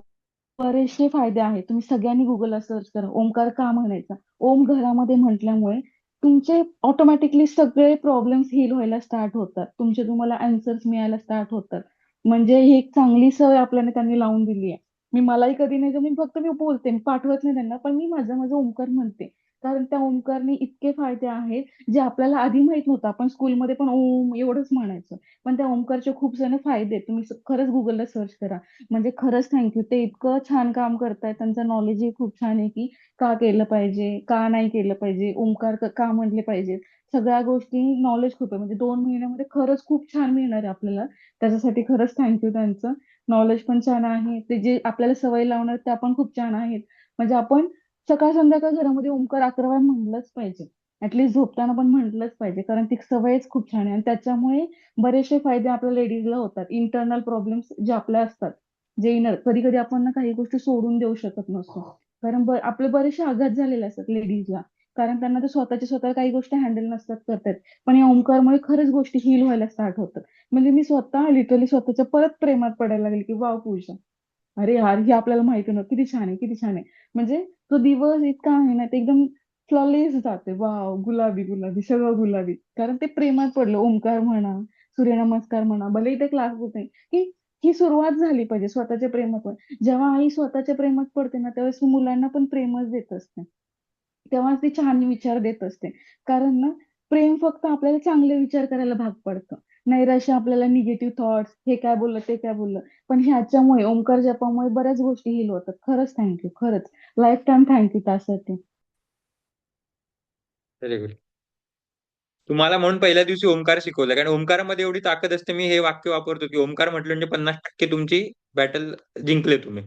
बरेचसे फायदे आहेत. तुम्ही सगळ्यांनी गुगलला सर्च करा, ओमकार का म्हणायचा. ओम घरामध्ये म्हटल्यामुळे तुमचे ऑटोमॅटिकली सगळे प्रॉब्लेम्स हील व्हायला स्टार्ट होतात. तुम्हाला आन्सर्स मिळायला स्टार्ट होतात. म्हणजे ही एक चांगली सवय आपल्याला त्यांनी लावून दिली आहे. मलाही कधी नाही तर मी बोलते, मी पाठवत नाही त्यांना, पण मी माझं माझं ओमकार म्हणते. कारण त्या ओमकारने इतके फायदे आहेत जे आपल्याला आधी माहित नव्हतं. आपण स्कूलमध्ये पण ओम एवढंच म्हणायचो. पण त्या ओमकारचे खूप सारे फायदे आहेत. तुम्ही खरंच गुगलला सर्च करा. म्हणजे खरंच थँक्यू. ते इतकं छान काम करतायत. त्यांचं नॉलेजही खूप छान आहे, की का केलं पाहिजे, का नाही केलं पाहिजे, ओंकार का म्हटले पाहिजे. सगळ्या गोष्टी नॉलेज खूप आहे. म्हणजे 2 महिन्यामध्ये खरंच खूप छान मिळणार आहे आपल्याला. त्याच्यासाठी खरंच थँक्यू त्यांचं. नॉलेज पण छान आहे. ते जे आपल्याला सवय लावणार त्या पण खूप छान आहेत. म्हणजे आपण सकाळ संध्याकाळ घरामध्ये ओंकार 11 वेळा म्हणलंच पाहिजे. ऍटलीस्ट झोपताना पण म्हटलंच पाहिजे. कारण ती सवयच खूप छान आहे आणि त्याच्यामुळे बरेचसे फायदे आपल्या लेडीजला होतात. इंटरनल प्रॉब्लेम्स जे आपल्या असतात, जे इनर, कधी कधी आपण ना काही गोष्टी सोडून देऊ शकत नसतो. कारण आपले बरेचसे आघात झालेले असतात लेडीजला. कारण त्यांना ते स्वतः काही गोष्टी हँडल नसतात करतात. पण या ओंकारमुळे खरंच गोष्टी हील व्हायला स्टार्ट होतात. म्हणजे मी स्वतः लिटरली स्वतःच्या परत प्रेमात पडायला लागले, की वाव पूजा, अरे यार, हे आपल्याला माहिती नव्हतं. किती छान आहे, किती छान आहे. म्हणजे तो दिवस इतका आहे ना, ते एकदम फ्लॉलेस जाते. वाव, गुलाबी गुलाबी सगळं गुलाबी. कारण ते प्रेमात पडलं. ओंकार म्हणा, सूर्यनमस्कार म्हणा, भले ते क्लास होते, की ही सुरुवात झाली पाहिजे स्वतःच्या प्रेमात पण. जेव्हा आई स्वतःच्या प्रेमात पडते ना, त्यावेळेस ती मुलांना पण प्रेमच देत असते. तेव्हा ती छान विचार देत असते. कारण ना, प्रेम फक्त आपल्याला चांगले विचार करायला भाग पडतं. नैराश्य आपल्याला निगेटिव्ह थॉट्स, हे काय बोललं, ते काय बोललं. पण ह्याच्यामुळे ओंकार जपामुळे बऱ्याच गोष्टी हील होतात. खरंच थँक्यू, खरंच. लाईफ टाइम थँक्यू त्यासाठी. Very good. तुम्हाला म्हणून पहिल्या दिवशी ओमकार शिकवलं. कारण ओमकारामध्ये एवढी ताकद असते. मी हे वाक्य वापरतो, की ओमकार म्हटलं म्हणजे 50% तुमची बॅटल जिंकले तुम्ही.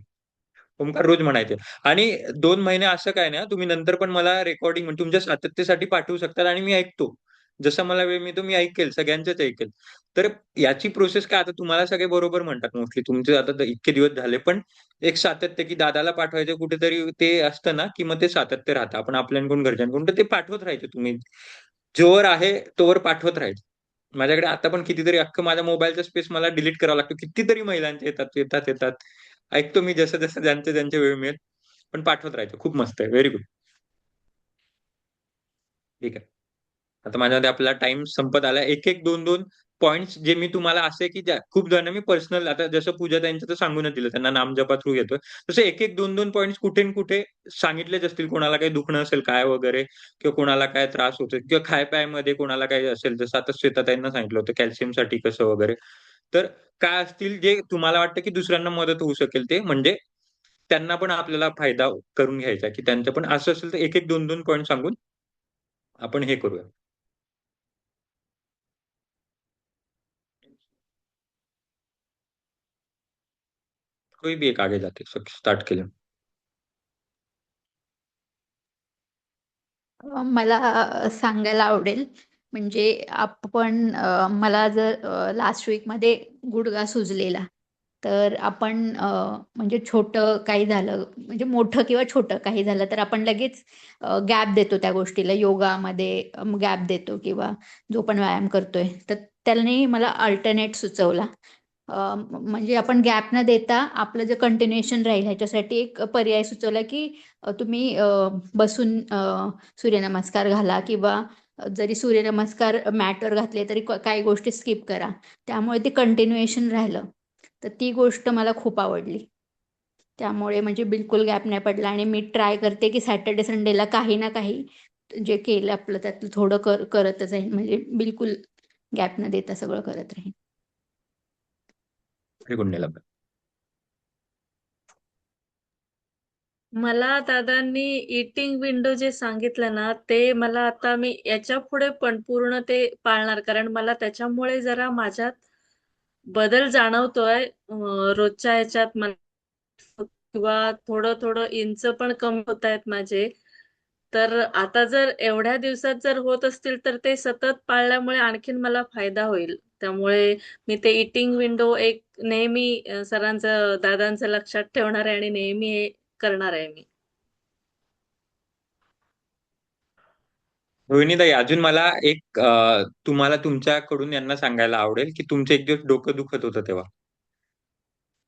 ओमकार रोज म्हणायचे. आणि 2 महिने असं काय नाही, तुम्ही नंतर पण मला रेकॉर्डिंग म्हणजे तुमच्या सातत्यतेसाठी पाठवू शकतात आणि मी ऐकतो. जसा मला वेळ मिळतो मी ऐकेल, सगळ्यांचंच ऐकेल. तर याची प्रोसेस काय, आता तुम्हाला सगळे बरोबर म्हणतात मोस्टली, तुमचे आता इतके दिवस झाले, पण एक सातत्य, की दादाला पाठवायचं कुठेतरी ते असतं ना, की मग ते सातत्य राहतं. आपण आपल्याकडून घरच्यांकडून तर ते पाठवत राहायचे तुम्ही. जोवर आहे तोवर पाठवत राहायचं. माझ्याकडे आता पण कितीतरी अख्खं माझ्या मोबाईलचा स्पेस मला डिलीट करावा लागतो. कितीतरी महिलांचे येतात, येतात, येतात. ऐकतो मी जसं जसं ज्यांचे ज्यांचे वेळ मिळेल. पण पाठवत राहायचं. खूप मस्त आहे. Very good. ठीक आहे. आता माझ्यामध्ये आपला टाइम संपत आला. एक एक दोन दोन पॉइंट्स जे मी तुम्हाला असे की खूप जण मी पर्सनल, आता जसं पूजा त्यांचं तर सांगूनच दिलं, त्यांना नामजपा थ्रू येतोय. तसं एक एक दोन दोन पॉइंट्स कुठे न कुठे सांगितलेच असतील. कोणाला काही दुखणं असेल काय वगैरे, किंवा कोणाला काय त्रास होतो, किंवा खाय-प्यायमध्ये कोणाला काही असेल, जसं आता श्वेताताईंना सांगितलं होतं कॅल्शियमसाठी कसं वगैरे. तर काय असतील जे तुम्हाला वाटतं की दुसऱ्यांना मदत होऊ शकेल, ते म्हणजे त्यांना पण आपल्याला फायदा करून घ्यायचा, की त्यांचं पण असं असेल तर एक एक दोन दोन पॉइंट सांगून आपण हे करूया. कोई भी एक आगे जाते स्टार्ट केलं. मला सांगायला आवडेल. म्हणजे आपण मला जर लास्ट वीकमध्ये गुडघा सुजलेला, तर आपण म्हणजे छोटं काही झालं, म्हणजे मोठं किंवा छोटं काही झालं तर आपण लगेच गॅप देतो त्या गोष्टीला. योगामध्ये गॅप देतो किंवा जो पण व्यायाम करतोय, तर त्याने मला अल्टरनेट सुचवला. म्हणजे आपण गॅप न देता आपलं जे कंटिन्युएशन राहील ह्याच्यासाठी एक पर्याय सुचवला, की तुम्ही बसून सूर्यनमस्कार घाला किंवा जरी सूर्यनमस्कार मॅटवर घातले तरी काही गोष्टी स्किप करा. त्यामुळे ते कंटिन्युएशन राहिलं. तर ती गोष्ट मला खूप आवडली. त्यामुळे म्हणजे बिलकुल गॅप नाही पडला आणि मी ट्राय करते, की सॅटर्डे संडेला काही ना काही जे केलं आपलं त्यातलं थोडं करतच आहे. म्हणजे बिलकुल गॅप न देता सगळं करत राहीन. Very good Neelam. मला दादांनी इटिंग विंडो जे सांगितलं ना, ते मला आता मी याच्या पुढे पण पूर्ण ते पाळणार. कारण मला त्याच्यामुळे जरा माझ्यात बदल जाणवतोय. रोजच्या ह्याच्यात मला किंवा थोडं थोडं इंच पण कमी होत आहेत माझे. तर आता जर एवढ्या दिवसात जर होत असतील तर ते सतत पाळल्यामुळे आणखीन मला फायदा होईल. त्यामुळे मी ते इटिंग विंडो एक नेहमी सरांचं दादांचं लक्षात ठेवणार आहे आणि नेहमी हे करणार आहे मी. रोहिणीताई, अजून मला एक तुम्हाला तुमच्याकडून यांना सांगायला आवडेल, की तुमचं एक दिवस डोकं दुखत होतं तेव्हा.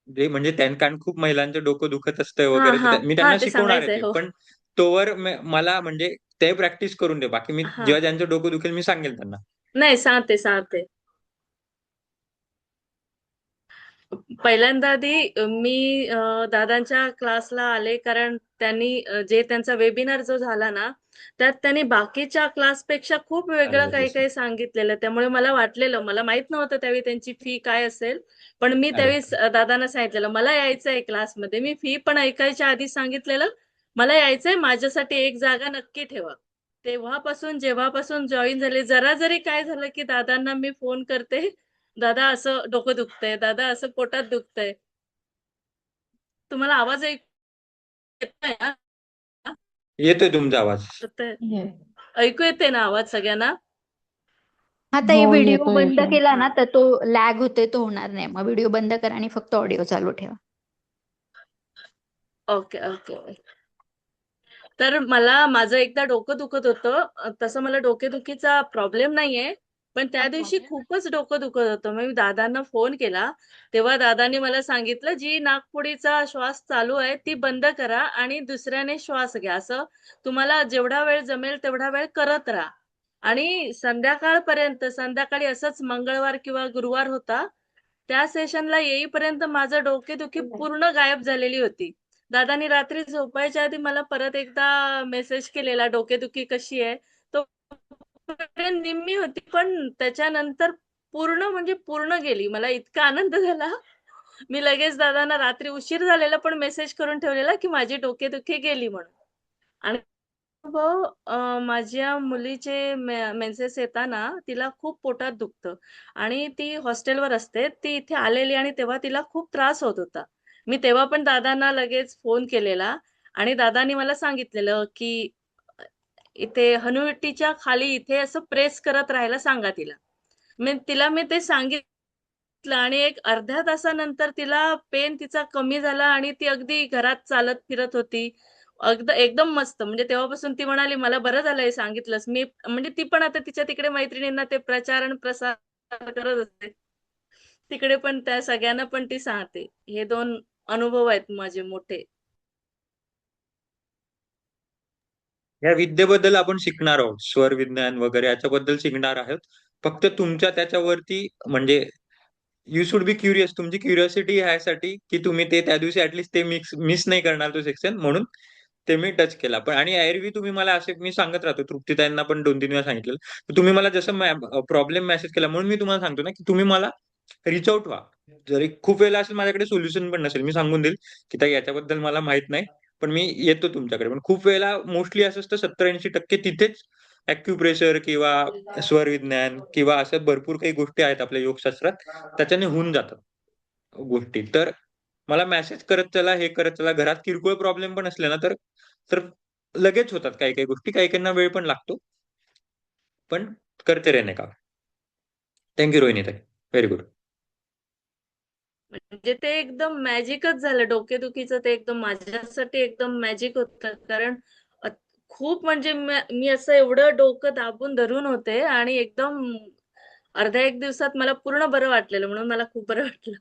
म्हणजे कारण खूप महिलांचं डोकं दुखत असतं हा वगैरे, हा मी हा त्यांना ते शिकवणार आहे सांगायचंय ते. हो. पण तोवर मला म्हणजे ते प्रॅक्टिस करून दे. बाकी मी हा जेव्हा ज्यांचं डोकं दुखेल मी सांगेल त्यांना. नाही सांगते. पहिल्यांदा आधी मी दादांच्या क्लासला आले कारण त्यांनी जे त्यांचा वेबिनार जो झाला ना, त्यात त्यांनी बाकीच्या क्लासपेक्षा खूप वेगळं काही काही सांगितलेलं. त्यामुळे मला वाटलेलं, मला माहित नव्हतं त्यावेळी त्यांची फी काय असेल. पण मी त्यावेळी दादांना सांगितलेलं मला यायचंय क्लासमध्ये. मी फी पण ऐकायच्या आधी सांगितलेलं मला यायचंय, माझ्यासाठी एक जागा नक्की ठेवा. जेव्हापासून जॉईन झाले, जरा जरी काय झालं की दादांना मी फोन करते, दादा असं डोकं दुखतंय, दादा असं पोटात दुखतंय. तुम्हाला आवाज येतोय ना? येतोय तुमचा आवाज. तर Yes. ऐकू येते ना आवाज सगळ्यांना? आता हे हो, व्हिडिओ येतोय बंद येतोय. केला ना तर तो लॅग होतोय, तो होणार नाही. मग व्हिडिओ बंद करा आणि फक्त ऑडिओ चालू ठेवा. ओके. तर मला माझं एकदा डोकं दुखत होतं. तसं मला डोकेदुखीचा प्रॉब्लेम नाहीये. पण त्या दिवशी खूपच डोकं दुखत होतं. मग मी दादांना फोन केला. तेव्हा दादांनी मला सांगितलं, जी नाकपुडीचा श्वास चालू आहे ती बंद करा आणि दुसऱ्याने श्वास घ्या. असं तुम्हाला जेवढा वेळ जमेल तेवढा वेळ करत राहा. आणि संध्याकाळी असंच मंगळवार किंवा गुरुवार होता. त्या सेशनला येईपर्यंत माझं डोकेदुखी पूर्ण गायब झालेली होती. दादांनी रात्री झोपायच्या आधी मला परत एकदा मेसेज केलेला, डोकेदुखी कशी आहे? तोपर्यंत निम्मी होती, पण त्याच्यानंतर म्हणजे पूर्ण गेली. मला इतका आनंद झाला. मी लगेच दादांना रात्री उशीर झालेला पण मेसेज करून ठेवलेला, की माझी डोकेदुखी गेली म्हणून. आणि माझ्या मुलीचे मेन्सेस येताना तिला खूप पोटात दुखतं आणि ती हॉस्टेलवर असते. ती इथे आलेली आणि तेव्हा तिला खूप त्रास होत होता. मी तेव्हा पण दादांना लगेच फोन केलेला आणि दादांनी मला सांगितलेलं, की इथे हनुवटीच्या खाली इथे असं प्रेस करत राहायला सांगा तिला. मी ते सांगितलं आणि एक अर्ध्या तासानंतर तिला पेन तिचा कमी झाला आणि ती अगदी घरात चालत फिरत होती. एकदम मस्त. म्हणजे तेव्हापासून ती म्हणाली, "मला बरं झालं हे सांगितलंस." म्हणजे ती पण आता तिच्या तिकडे मैत्रिणींना ते प्रचार आणि प्रसार करत असते. तिकडे पण त्या सगळ्यांना पण ती सांगते. हे 2 अनुभव आहेत माझे मोठे. या विद्येबद्दल आपण शिकणार आहोत. स्वर विज्ञान वगैरे याच्याबद्दल शिकणार आहोत. फक्त तुमच्या त्याच्यावरती म्हणजे यू शुड बी क्युरियस. तुमची क्युरिओसिटी ह्यासाठी की तुम्ही ते त्या दिवशी ऍटलीस्ट ते मिस नाही करणार तो सेक्शन, म्हणून ते मी टच केला. पण आणि एरवी तुम्ही मला असे मी सांगत राहतो, तृप्तीताईंना पण 2-3 वेळा सांगितलं. तुम्ही मला जसं प्रॉब्लेम मेसेज केला म्हणून मी तुम्हाला सांगतो ना, की तुम्ही मला रिच आउट व्हा. जरी खूप वेळेला असेल माझ्याकडे सोल्युशन पण नसेल, मी सांगून देईल की ताई याच्याबद्दल मला माहित नाही, पण मी येतो तुमच्याकडे. पण खूप वेळेला मोस्टली असं असतं 70-80% तिथेच ॲक्युप्रेशर किंवा स्वर विज्ञान किंवा असं भरपूर काही गोष्टी आहेत आपल्या योगशास्त्रात, त्याच्याने होऊन जातात गोष्टी. तर मला मेसेज करत चला, हे करत चला. घरात किरकोळ प्रॉब्लेम पण असले ना, तर तर लगेच होतात काही काही गोष्टी. काही काहींना वेळ पण लागतो. पण करते रहने का. थँक्यू रोहिणी ताई. Very good. म्हणजे ते एकदम मॅजिकच झालं. डोकेदुखीचं ते एकदम माझ्यासाठी एकदम मॅजिक होतं. कारण अ, खूप म्हणजे मी असं एवढं डोकं दाबून धरून होते आणि एकदम अर्ध्या एक दिवसात मला पूर्ण बरं वाटलेलं, म्हणून मला खूप बरं वाटलं.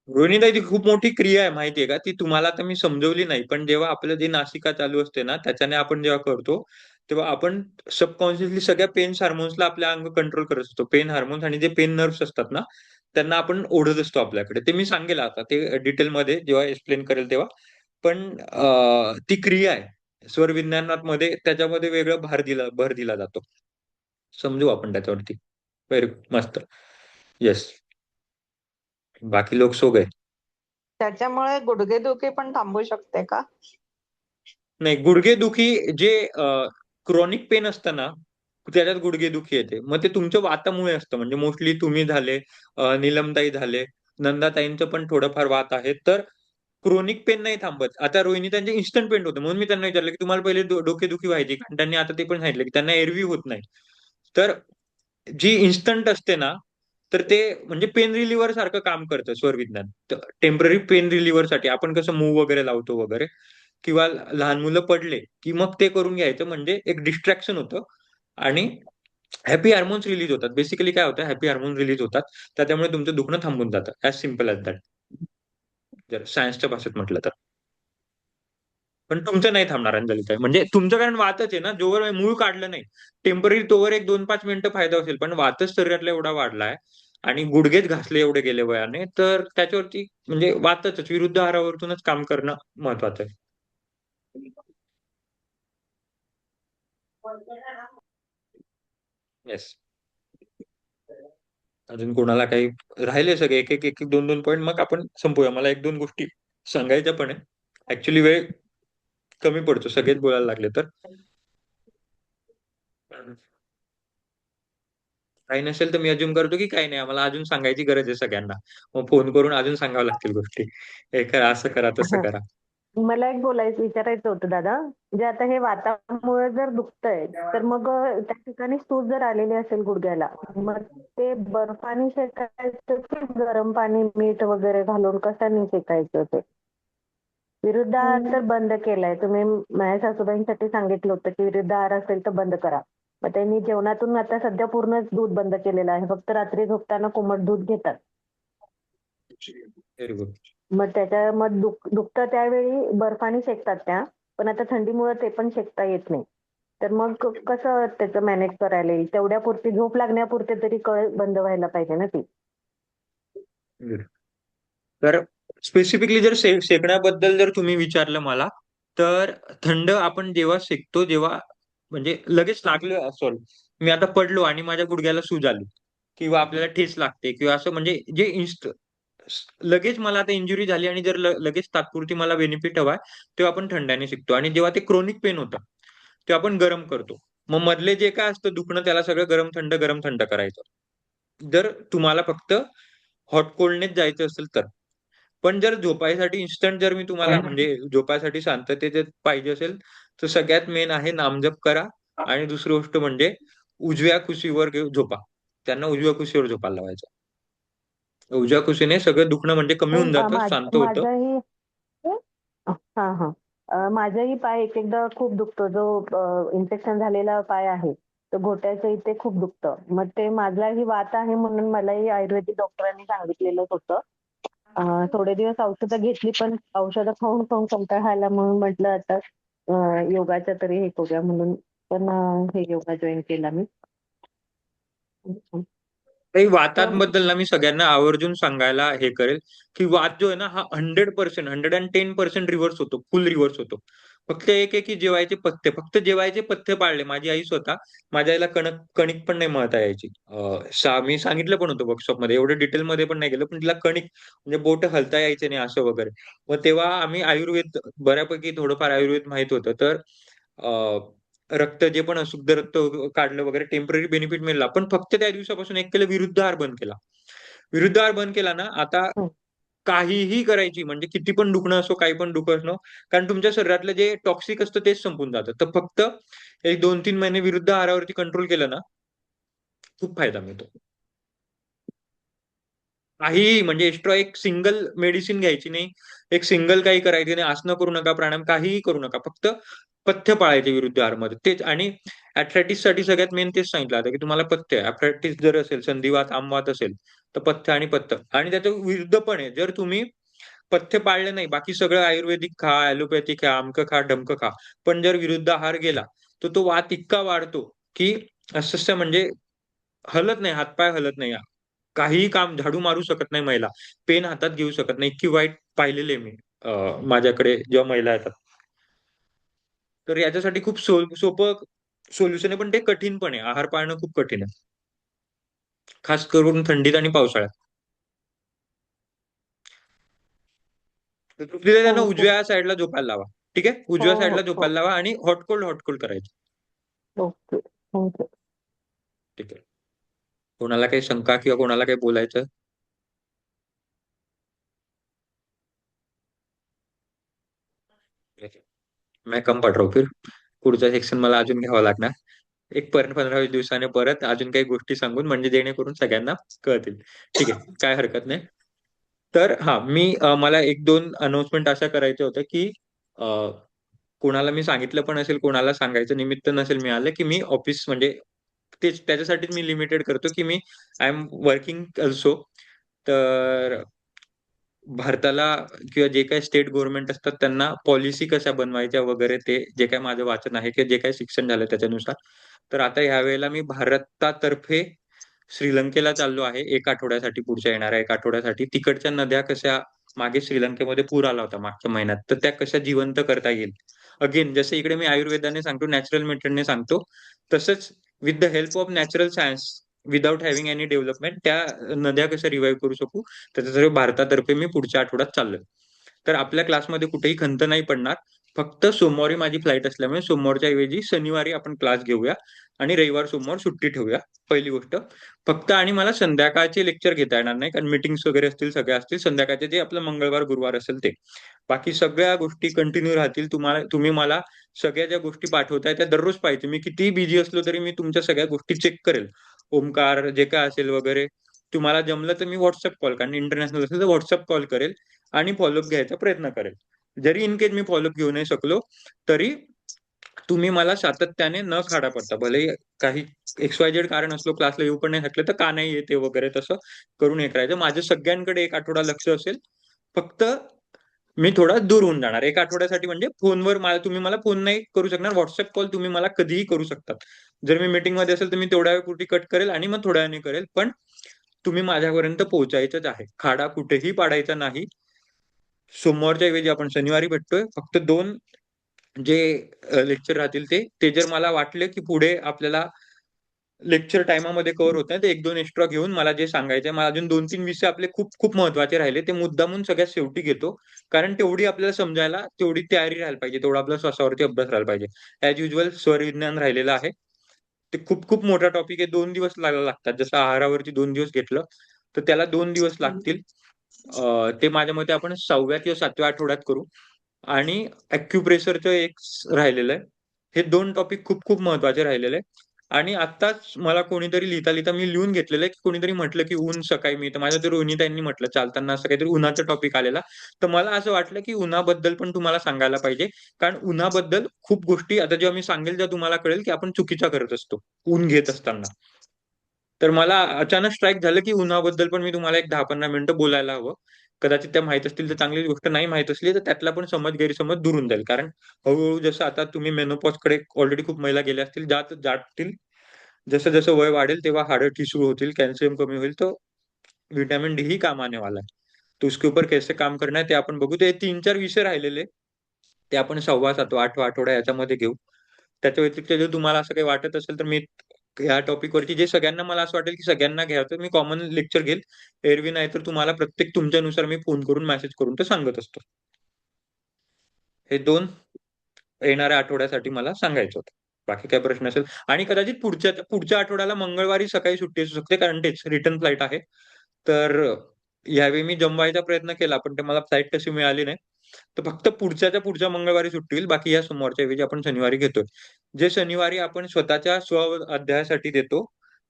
रोहिणीताई, ती खूप मोठी क्रिया आहे माहितीये का? ती तुम्हाला आता मी समजवली नाही, पण जेव्हा आपलं जे नासिका चालू असते ना, त्याच्याने आपण जेव्हा करतो, तेव्हा आपण सबकॉन्शियसली सगळ्या पेन हार्मोन्सला आपल्या अंग कंट्रोल करत असतो. पेन हार्मोन्स आणि जे पेन नर्व्स असतात ना, त्यांना आपण ओढत असतो आपल्याकडे. ते मी सांगेल आता, ते डिटेलमध्ये जेव्हा एक्सप्लेन करेल तेव्हा. पण ती क्रिया आहे. स्वरविज्ञानामध्ये त्याच्यामध्ये वेगळा भर दिला जातो. समजू आपण त्याच्यावरती. व्हेरी मस्त. येस. बाकी लोक सो गए. त्याच्यामुळे गुडघेदुखी पण थांबू शकते का? नाही, गुडघेदुखी जे क्रॉनिक पेन असतं ना, त्याच्यात गुडघेदुखी येते. मग ते तुमच्या वातामुळे असतं. म्हणजे मोस्टली तुम्ही झाले, नीलमताई झाले, नंदाताईंचं पण थोडंफार वात आहे. तर क्रोनिक पेन नाही थांबत. आता रोहिणी त्यांचे इन्स्टंट पेन होतं. म्हणून मी त्यांना विचारलं, की तुम्हाला पहिले डोकेदुखी व्हायची का? आणि त्यांनी आता ते पण सांगितलं, की त्यांना एरवी होत नाही. तर जी इन्स्टंट असते ना, तर ते म्हणजे पेन रिलिव्हर सारखं काम करतं स्वरविज्ञान. टेम्पररी पेन रिलिव्हर साठी आपण कसं मूव वगैरे लावतो वगैरे, किंवा लहान मुलं पडले की मग ते करून घ्यायचं, म्हणजे एक डिस्ट्रॅक्शन होतं आणि हॅपी हार्मोन्स रिलीज होतात. बेसिकली काय होतं, हॅपी हार्मोन रिलीज होतात, त्याच्यामुळे तुमचं दुखणं थांबून जातं. ऍज सिम्पल ऍज दॅट, जर सायन्सच्या भाषेत म्हटलं तर. पण तुमचं नाही थांबणार अंजलीताई. म्हणजे तुमचं कारण वातच आहे ना, जोवर मूळ काढलं नाही टेम्पररी, तोवर एक 2-5 मिनिटं फायदा होईल. पण वातच शरीरातला एवढा वाढलाय आणि गुडघेच घासले एवढे गेले वयाने, तर त्याच्यावरती म्हणजे वातच विरुद्ध आहारावरतूनच काम करणं महत्वाचं आहे. येस. अजून कोणाला काही राहिले सगळे एक एक दोन दोन पॉईंट, मग आपण संपूया. मला एक दोन गोष्टी सांगायच्या पण आहे. ऍक्च्युली वेळ कमी पडतो सगळेच बोलायला लागले तर. काही नसेल तर मी अजून करतो की काही नाही, आम्हाला अजून सांगायची गरज आहे सगळ्यांना. मग फोन करून अजून सांगावं लागतील गोष्टी. हे करा, असं करा, तसं हा. करा. मला एक विचारायचं होतं दादा. जे आता हे वातामुळे जर दुखतंय तर मग त्या ठिकाणी सूज जर आलेली असेल गुडघ्याला, मग ते बर्फाने शेकायचं की गरम पाणी मीठ वगैरे घालून कशाने शेकायचं ते? विरुद्ध आहार तर बंद केलाय तुम्ही. माझ्या सासूबाईंसाठी सांगितलं होतं की विरुद्ध आहार असेल तर बंद करा. मग त्यांनी जेवणातून आता सध्या पूर्णच दूध बंद केलेलं आहे. फक्त रात्री झोपताना कोमट दूध घेतात. Very good. मग दुखतं त्यावेळी बर्फाने शेकतात त्या. पण आता थंडीमुळे ते पण शेकता येत नाही. तर मग कसं त्याचं मॅनेज करायला येईल? तेवढ्या पुरती झोप लागण्यापुरते तरी कळ बंद व्हायला पाहिजे ना ती. तर स्पेसिफिकली जर शेकण्याबद्दल जर तुम्ही विचारलं मला, तर थंड आपण जेव्हा शेकतो, जेव्हा म्हणजे लगेच लागलं सॉरी, मी आता पडलो आणि माझ्या गुडघ्याला सूज आली किंवा आपल्याला ठेच लागते किंवा असं, म्हणजे जे लगेच मला आता इंजुरी झाली आणि जर लगेच तात्पुरती मला बेनिफिट हवाय, तेव्हा आपण थंड्याने शिकतो. आणि जेव्हा ते क्रोनिक पेन होतं तेव्हा आपण गरम करतो. मग मधले जे काय असतं दुखणं, त्याला सगळं गरम थंड करायचं. जर तुम्हाला फक्त हॉट कोल्डनेच जायचं असेल तर. पण जर झोपायसाठी इन्स्टंट, जर मी तुम्हाला म्हणजे झोपायसाठी शांततेत पाहिजे असेल, तर सगळ्यात मेन आहे नामजप करा. आणि दुसरी गोष्ट म्हणजे उजव्या कुशीवर झोपा. त्यांना उजव्या कुशीवर झोपायला लावायचं. उजव्या कुशीने सगळं दुखणं म्हणजे कमी होऊन जातं, शांत होतं. माझाही हा हा माझाही पाय एक एकदा खूप दुखतो. जो इन्फेक्शन झालेला पाय आहे तो घोट्याच्या इथे खूप दुखतं. मग ते माझाही वात आहे म्हणून मलाही आयुर्वेदिक डॉक्टरांनी सांगितलेलं होतं. थोडे दिवस औषधं घेतली पण औषधं खाऊन खाऊन कंटाळा आला म्हणून म्हटलं आता योगाच्या तरी हे करूया म्हणून पण हे योगा जॉईन केला मी. काही तर वातांबद्दल ना मी सगळ्यांना आवर्जून सांगायला हे करेल, की वात जो आहे ना हा 100%, 110% रिव्हर्स होतो, फुल रिव्हर्स होतो. फक्त एक आहे की जेवायचे पथ्य, फक्त जेवायचे पथ्य पाळले. माझी आई स्वतः, माझ्या आईला कणिक पण नाही मळता यायची. मी सांगितलं पण होतं वर्कशॉपमध्ये, एवढं डिटेलमध्ये पण नाही गेलं, पण तिला कणिक म्हणजे बोट हलता यायचे नाही असं वगैरे. मग तेव्हा आम्ही आयुर्वेद बऱ्यापैकी थोडंफार आयुर्वेद माहित होतं. तर रक्त जे पण अशुद्ध रक्त काढलं वगैरे, टेम्पररी बेनिफिट मिळाला. पण फक्त त्या दिवसापासून एक केलं, विरुद्ध आहार बंद केला. विरुद्ध आहार बंद केला ना, आता काहीही करायची, म्हणजे किती पण दुखणं असो, काही पण दुखत असो, कारण तुमच्या शरीरातलं जे टॉक्सिक असतं तेच संपून जातं. तर फक्त एक 2-3 महिने विरुद्ध आहारावरती कंट्रोल केलं ना, खूप फायदा मिळतो. काहीही म्हणजे एक्स्ट्रा एक सिंगल मेडिसिन घ्यायची नाही, एक सिंगल काही करायची नाही, आसनं करू नका, प्राणायाम काहीही करू नका. फक्त पथ्य पाळायचे विरुद्ध आहारमध्ये. तेच. आणि साठी सगळ्यात मेन तेच सांगितलं आता, की तुम्हाला पथ्य ॲथलेटिक्स जर असेल, संधिवात, आमवात असेल, तर पथ्य आणि पथ्य. आणि त्याच्या विरुद्ध पण आहे. जर तुम्ही पथ्य पाळलं नाही, बाकी सगळं आयुर्वेदिक खा, ॲलोपॅथी खा, अमकं खा, ढमकं खा. पण जर विरुद्ध आहार गेला, तर तो वात इतका वाढतो, की अक्षरशः म्हणजे हलत नाही, हातपाय हलत नाही. काहीही काम झाडू मारू शकत नाही महिला. पेन हातात घेऊ शकत नाही. इतकी वाईट पाहिलेली आहे मी माझ्याकडे जेव्हा महिला येतात. तर याच्यासाठी खूप सोपं सोल्युशन आहे, पण ते कठीण पण आहे. आहार पाळणं खूप कठीण आहे. खास करून थंडीत आणि पावसाळ्यात. तर तुम्ही हो त्यांना हो उजव्या साईडला झोपायला लावा. ठीक आहे? हो उजव्या हो साईडला हो झोपायला लावा आणि हॉट कोल्ड करायचं. Okay thank you. ठीक आहे. कोणाला काही शंका किंवा कोणाला काही बोलायचं? मैं कम पड रहा हूँ फिर. पुढचं सेक्शन मला अजून घ्यावं लागणार. एक 15-20 दिवसाने परत अजून काही गोष्टी सांगून, म्हणजे जेणेकरून सगळ्यांना कळतील. ठीक आहे, काय हरकत नाही. तर हा मी मला 1-2 अनाउन्समेंट अशा करायच्या होत्या, की अ, कोणाला मी सांगितलं पण असेल, कोणाला सांगायचं निमित्त नसेल मिळालं, की मी ऑफिस म्हणजे तेच त्याच्यासाठीच मी लिमिटेड करतो, की मी आय एम वर्किंग अल्सो. तर भारताला किंवा जे काही स्टेट गव्हर्नमेंट असतात त्यांना पॉलिसी कशा बनवायच्या वगैरे, ते जे काही माझं वाचन आहे किंवा जे काही शिक्षण झालं त्याच्यानुसार. तर आता ह्या वेळेला मी भारतातर्फे श्रीलंकेला चाललो आहे 1 आठवड्यासाठी, पुढच्या येणाऱ्या 1 आठवड्यासाठी. तिकडच्या नद्या कशा, मागे श्रीलंकेमध्ये पूर आला होता मागच्या महिन्यात, तर त्या कशा जिवंत करता येईल. अगेन जसं इकडे मी आयुर्वेदाने सांगतो, नॅचरल मेथडने सांगतो, तसंच with the help of natural science, without having any development, त्या नद्या कशा रिवाईव्ह करू शकू, त्याच्यासाठी भारतातर्फे मी पुढच्या आठवड्यात चाललोय. तर आपल्या क्लासमध्ये कुठेही खंत नाही पडणार. फक्त सोमवारी माझी फ्लाईट असल्यामुळे सोमवारच्या ऐवजी शनिवारी आपण क्लास घेऊया आणि रविवार सोमवार सुट्टी ठेवूया. पहिली गोष्ट. फक्त. आणि मला संध्याकाळचे लेक्चर घेता येणार नाही, कारण मीटिंग्स वगैरे असतील, सगळ्या असतील संध्याकाळचे, जे आपलं मंगळवार गुरुवार असेल ते. बाकी सगळ्या गोष्टी कंटिन्यू राहतील. तुम्ही मला सगळ्या ज्या गोष्टी पाठवताय त्या दररोज पाहिजे. मी कितीही बिझी असलो तरी मी तुमच्या सगळ्या गोष्टी चेक करेल. ओमकार जे काय असेल वगैरे. तुम्हाला जमलं तर मी व्हॉट्सअप कॉल, कारण इंटरनॅशनल असेल तर व्हॉट्सअप कॉल करेल आणि फॉलोअप घ्यायचा प्रयत्न करेल. जरी इन केस मी फॉलोअप घेऊ नाही शकलो तरी तुम्ही मला सातत्याने न खाडा पडता, भले काही XYZ कारण असलो, क्लासला येऊ पण नाही शकले तर का नाही येते वगैरे, तसं करून हे करायचं. माझं सगळ्यांकडे 1 आठवडा लक्ष असेल. फक्त मी थोडा दूर होऊन जाणार 1 आठवड्यासाठी. म्हणजे फोनवर तुम्ही मला फोन नाही करू शकणार, व्हॉट्सअप कॉल तुम्ही मला कधीही करू शकतात. जर मी मीटिंग मध्ये असेल तर मी तेवढ्या वेळपुरती कट करेल आणि मग थोड्या वेळाने करेल, पण तुम्ही माझ्यापर्यंत पोहोचायचंच आहे. खाडा कुठेही पाडायचा नाही. सोमवारच्या ऐवजी आपण शनिवारी भेटतोय. फक्त 2 जे लेक्चर राहतील ते जर मला वाटले की पुढे आपल्याला लेक्चर टाइमामध्ये कव्हर होत नाही, तर 1-2 एक्स्ट्रा घेऊन मला जे सांगायचंय, मला अजून 2-3 विषय आपले खूप खूप महत्वाचे राहिले, ते मुद्दामून सगळ्यात शेवटी घेतो. कारण तेवढी आपल्याला समजायला तेवढी तयारी राहायला पाहिजे, तेवढा आपला श्वासावरती अभ्यास राहायला पाहिजे. ॲज युज्युअल स्वरविज्ञान राहिलेलं आहे. ते खूप खूप मोठा टॉपिक आहे. 2 दिवस लागतात. जसं आहारावरती 2 दिवस घेतलं तर त्याला 2 दिवस लागतील. ते माझ्या मते आपण 6व्या किंवा 7व्या आठवड्यात करू. आणि अॅक्युप्रेशरचं एक राहिलेलं आहे. हे 2 टॉपिक खूप खूप महत्वाचे राहिलेले आहे. आणि आत्ताच मला कोणीतरी लिहिता लिहिता मी लिहून घेतलेलं आहे, की कोणीतरी म्हटलं की ऊन सकाळी मी, तर माझ्या ते रोहिणीताईंनी म्हटलं चालताना असं काहीतरी उन्हाचा टॉपिक आलेला. तर मला असं वाटलं की उन्हाबद्दल पण तुम्हाला सांगायला पाहिजे. कारण उन्हाबद्दल खूप गोष्टी आता जेव्हा मी सांगेल तेव्हा तुम्हाला कळेल की आपण चुकीचा करत असतो ऊन घेत असताना. तर मला अचानक स्ट्राईक झालं की उन्हाबद्दल पण मी तुम्हाला एक 10-15 मिनिटं बोलायला हवं. कदाचित त्या माहित असतील तर चांगली गोष्ट, नाही माहित असली तर त्यातला पण गैरसमज दूर होऊन जाईल. कारण हळूहळू जसं आता तुम्ही मेनोपॉजकडे ऑलरेडी खूप महिला गेल्या असतील, जातील. जसं जसं वय वाढेल तेव्हा हाडं ठिसूळ होतील, कॅल्शियम कमी होईल, तर विटामिन डी ही काम आने वाला है. तो उसके ऊपर कैसे काम करना है ते आपण बघू. ते 3-4 विषय राहिलेले ते आपण 6वा, 7वा, 8वा आठवडा याच्यामध्ये घेऊ. त्याच्या व्यतिरिक्त जर तुम्हाला असं काही वाटत असेल तर मी या टॉपिक वरती जे सगळ्यांना मला असं वाटेल की सगळ्यांना घ्यायचं, मी कॉमन लेक्चर घेईल. एरवी नाही तर तुम्हाला प्रत्येक तुमच्यानुसार मी फोन करून मेसेज करून ते सांगत असतो. हे 2 येणाऱ्या आठवड्यासाठी मला सांगायचं होतं. बाकी काही प्रश्न असेल. आणि कदाचित पुढच्या पुढच्या आठवड्याला मंगळवारी सकाळी सुट्टी असू शकते, कारण तेच रिटर्न फ्लाइट आहे. तर यावेळी मी जमवायचा प्रयत्न केला पण ते मला फ्लाईट तशी मिळाली नाही. तर फक्त पुढच्या मंगळवारी सुट्टी होईल, बाकी या सोमवारच्या ऐवजी आपण शनिवारी घेतोय. जे शनिवारी आपण स्वतःच्या स्व अध्यायासाठी देतो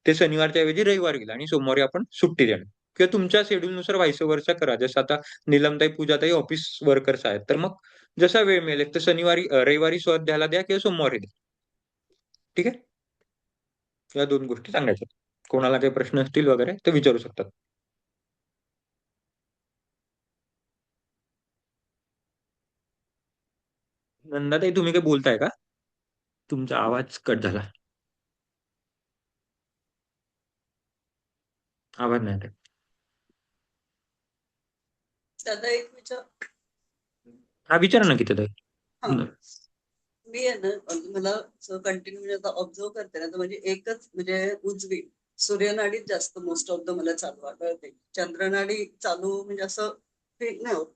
ते शनिवारच्या ऐवजी रविवारी घेईल आणि सोमवारी आपण सुट्टी देणार. किंवा तुमच्या शेड्यूलनुसार व्हायस वर्षा करा. जसं आता निलमताई पूजाताई ऑफिस वर्कर्स आहेत तर मग जसा वेळ मिळेल एक तर रविवारी स्वाध्यायाला द्या किंवा सोमवारी द्या. ठीक आहे, या दोन गोष्टी सांगायच्या. कोणाला काही प्रश्न असतील वगैरे ते विचारू शकतात. नंदाताई तुम्ही काही बोलताय का? तुमचा आवाज कट झाला. आवाज नाही येत. दादा एक विचार. हा विचारा ना किती ताई. हा, मी आहे ना मला कंटिन्यू म्हणजे आता ऑब्झर्व करते ना तर म्हणजे एकच म्हणजे उजवी सूर्यनाडीच जास्त मोस्ट ऑफ द मला चालू आढळते. चंद्रनाडी चालू म्हणजे असं फील नाही होत.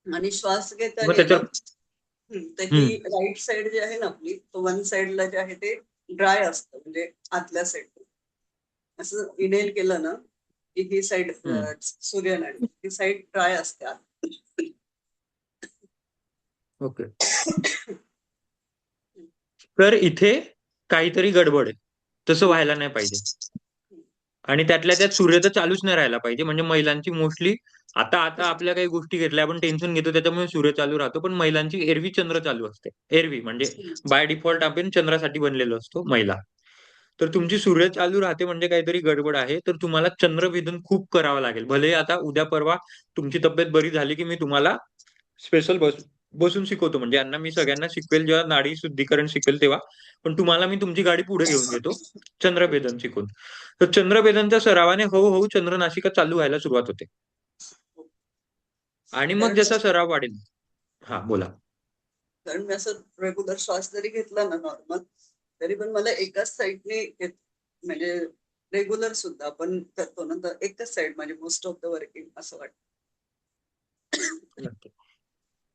आणि श्वास मग घेताना ना त्याच्यावर तर ही हम्म राईट साइड जी आहे ना आपली तो वन साइडला जे आहे ते ड्राय असतं म्हणजे आतल्या साइड असं इनेल केलं ना की ही साइड हम्म सूर्यनाडी ही साइड ड्राय असते आत. ओके. तर इथे काहीतरी गडबड आहे, तसं व्हायला नाही पाहिजे. आणि त्यातल्या त्यात सूर्य तर चालूच नाही राहायला पाहिजे. म्हणजे महिलांची मोस्टली आता आता आपल्या काही गोष्टी घेतल्या आपण टेन्शन घेतो त्याच्यामुळे सूर्य चालू राहतो, पण महिलांची एरवी चंद्र चालू असते. एरवी म्हणजे बाय डिफॉल्ट आपण चंद्रासाठी बनलेलो असतो महिला. तर तुमची सूर्य चालू राहते म्हणजे काहीतरी गडबड आहे. तर तुम्हाला चंद्रभेदन खूप करावं लागेल. भले आता उद्या परवा तुमची तब्येत बरी झाली की मी तुम्हाला स्पेशल बसून शिकवतो. म्हणजे यांना मी सगळ्यांना शिकवेल जेव्हा नाडी शुद्धीकरण शिकेल तेव्हा. पण तुम्हाला मी तुमची गाडी पुढे घेऊन घेतो चंद्रभेदन शिकून. तर चंद्रभेदनच्या सरावाने हळूहळू चंद्रनाशिका चालू व्हायला सुरुवात होते. आणि मग कारण जसा सराव वाढेल. हा बोला. कारण मी असं रेग्युलर श्वास जरी घेतला ना नॉर्मल तरी पण मला एकाच साईडने म्हणजे रेग्युलर सुद्धा आपण करतो ना तर एकच साईड म्हणजे मोस्ट ऑफ द वर्किंग असं वाटतं. नक्की.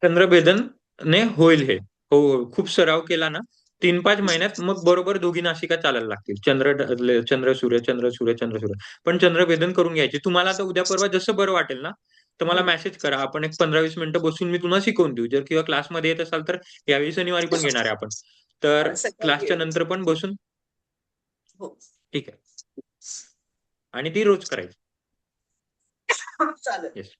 चंद्रभेदनने होईल हे. हो हो. खूप सराव केला ना 3-5 महिन्यात मग बरोबर दोघी नाशिका चालायला लागतील. चंद्र सूर्य चंद्र सूर्य चंद्र सूर्य. पण चंद्रभेदन करून घ्यायचे. तुम्हाला आता उद्या परवा जसं बरं वाटेल ना तर मला मेसेज करा. आपण एक 15-20 मिनिटं बसून मी तुम्हाला शिकवून देऊ. जर किंवा क्लासमध्ये येत असाल तर यावेळी शनिवारी पण घेणार आहे आपण. तर सकाळी क्लासच्या येईल. नंतर पण बसून हो ठीक आहे. आणि ती रोज करायची. चालेल. येस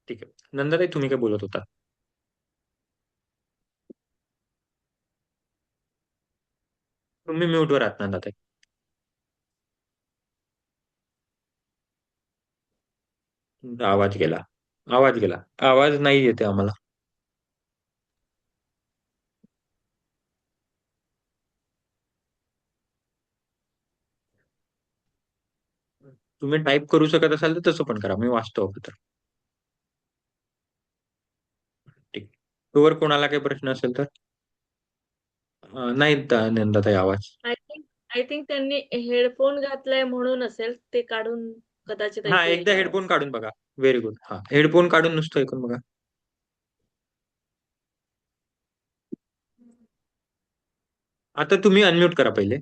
ठीक आहे. नंदाताई तुम्ही काय बोलत होता? तुम्ही म्यूटवर आहात नंदाताई. तुमचा आवाज गेला. आवाज गेला. आवाज नाही येते आम्हाला. तुम्ही टाईप करू शकत असाल तर तसं पण करा. मी वाचतो अगोदर. ठीक. तोवर कोणाला काही प्रश्न असेल तर नाही नंदाताई आवाज. आय थिंक त्यांनी हेडफोन घातलाय म्हणून असेल, ते काढून कदाचित हा ऐकू येईल एकदा हेडफोन आवाज. काढून बघा. Very good. हा हेडफोन काढून नुसतं ऐकून बघा. आता तुम्ही अनम्यूट करा पहिले.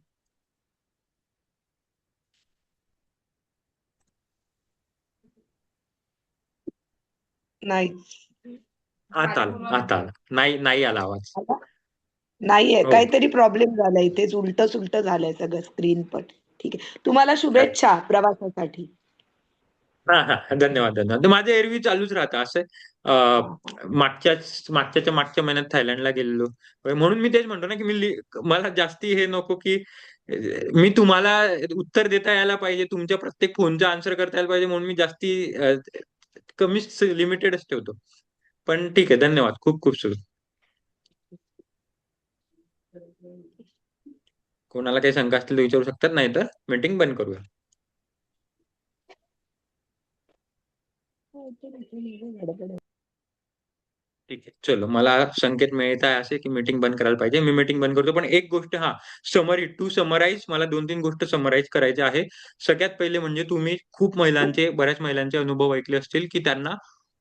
नाही आता आला. आता आला. नाही नाही आला आवाज. आला? नाहीये हो. काहीतरी प्रॉब्लेम झालाय इथेच उलट सुलट झालंय सगळं स्क्रीन पण. ठीक आहे, तुम्हाला शुभेच्छा प्रवासासाठी. हा हा धन्यवाद धन्यवाद. तर माझं एरवी चालूच राहतं असं. मागच्या महिन्यात थायलंडला गेलेलो. म्हणून मी तेच म्हणतो ना की मला जास्ती हे नको की मी तुम्हाला उत्तर देता यायला पाहिजे, तुमच्या प्रत्येक फोनचा आन्सर करता यायला पाहिजे, म्हणून मी जास्ती कमीच लिमिटेडच ठेवतो. पण ठीक आहे धन्यवाद. खूप खूप सुरू. कोणाला काही शंका असतील तर विचारू शकतात, नाही तर मीटिंग बंद करूया. ठीक आहे चलो. मला संकेत मिळत आहे असे की मीटिंग बंद करायला पाहिजे. मी मीटिंग बंद करतो. पण एक गोष्ट टू समराईज मला 2-3 गोष्ट समराईज करायचे आहे. सगळ्यात पहिले म्हणजे तुम्ही बऱ्याच महिलांचे अनुभव ऐकले असतील की त्यांना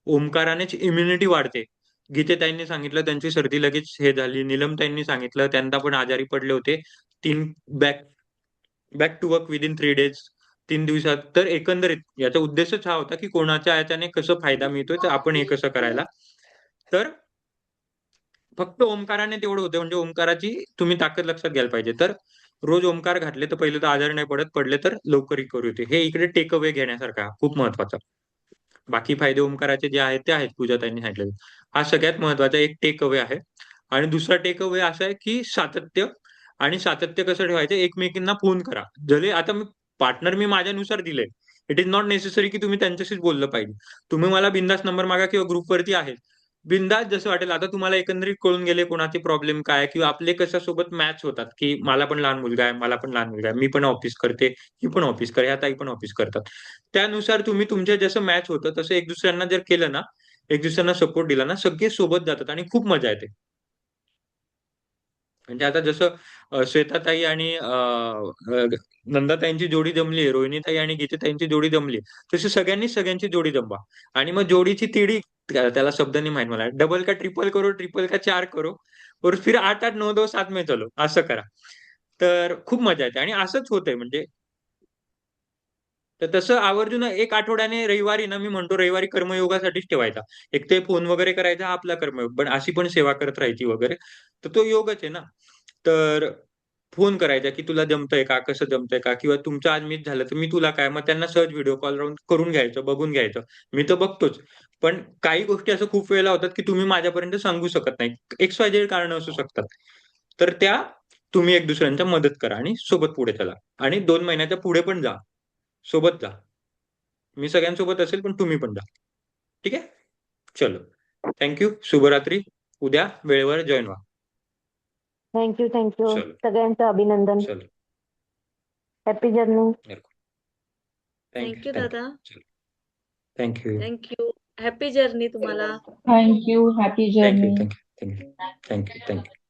ओंकारानेच इम्युनिटी वाढते. गीतेताईंनी सांगितलं त्यांची सर्दी लगेच हे झाली. नीलमताईंनी सांगितलं त्यांना पण आजारी पडले होते. Back back to work within 3 days. 3 दिवसात. तर एकंदरीत याचा उद्देशच हा होता की कोणाच्या याच्याने कसं फायदा मिळतोय तर आपण हे कसं करायला. तर फक्त ओंकाराने तेवढं होतं, म्हणजे ओंकाराची तुम्ही ताकद लक्षात घ्यायला पाहिजे. तर रोज ओंकार घातले तर पहिले तर आजारी नाही पडत, पडले तर लवकर रिकव्हरी होते. हे इकडे टेक अवे घेण्यासारखं आहे, खूप महत्वाचं. बाकी फायदे ओंकाराचे जे आहेत ते आहेत, पूजाताईंनी सांगितले. हा सगळ्यात महत्वाचा एक टेक अवे आहे. आणि दुसरा टेक अवे असा आहे की सातत्य. आणि सातत्य कसं ठेवायचं, एकमेकींना फोन करा. जरी आता मी पार्टनर मी माझ्यानुसार दिले, इट इज नॉट नेसेसरी की तुम्ही त्यांच्याशीच बोललं पाहिजे. तुम्ही मला बिंदास नंबर मागा किंवा ग्रुपवरती आहे, बिंदास जसं वाटेल. आता तुम्हाला एकंदरीत कळून गेले कोणाचे प्रॉब्लेम काय आहे, किंवा आपले कशासोबत मॅच होतात, की मला पण लहान मुलगा आहे, मला पण लहान मुलगा आहे, मी पण ऑफिस करते, ही पण ऑफिस करे, ह्या ताई पण ऑफिस करतात. त्यानुसार तुम्ही तुमच्या जसं मॅच होतं तसं एक दुसऱ्यांना जर केलं ना, एक दुसऱ्यांना सपोर्ट दिला ना, सगळे सोबत जातात आणि खूप मजा येते. म्हणजे आता जसं श्वेताताई आणि नंदाताईंची जोडी जमली, रोहिणीताई आणि गीताताईंची जोडी जमली, तशी सगळ्यांनी सगळ्यांची जोडी जमवा. आणि मग जोडीची तिडी, त्याला शब्द नाही माहित मला, डबल का ट्रिपल करो, ट्रिपल का 4 करो, और फिर 8-8 9-2 साथ में चलो, असं करा. तर खूप मजा येते आणि असंच होतंय म्हणजे. तर तसं आवर्जून एक आठवड्याने रविवारी ना, मी म्हणतो रविवारी कर्मयोगासाठीच ठेवायचा. एक ते फोन वगैरे करायचा हा आपला कर्मयोग, पण अशी पण सेवा करत राहायची वगैरे, तर तो योगच आहे ना. तर फोन करायचा की तुला जमतंय का, कसं जमतंय का, किंवा तुमचं आज मिस झालं तर मी तुला काय, मग त्यांना सहज व्हिडिओ कॉल राहून करून घ्यायचं, बघून घ्यायचं. मी तर बघतोच. पण काही गोष्टी असं खूप वेळेला होतात की तुम्ही माझ्यापर्यंत सांगू शकत नाही, XYZ कारण असू शकतात. तर त्या तुम्ही एक दुसऱ्यांच्या मदत करा आणि सोबत पुढे चला. आणि 2 महिन्याच्या पुढे पण जा, सोबत जा. मी सगळ्यांसोबत असेल, पण तुम्ही पण जा. ठीक आहे. चलो, थँक्यू, शुभरात्री. उद्या वेळेवर जॉईन व्हा. Thank you thank you. चलो सगळ्यांचं अभिनंदन. चलो. Happy journey. थँक्यू थँक्यू दादा. Thank you thank you. हॅपी जर्नी तुम्हाला. Thank you. Happy thank you journey. Thank you thank you thank you thank you.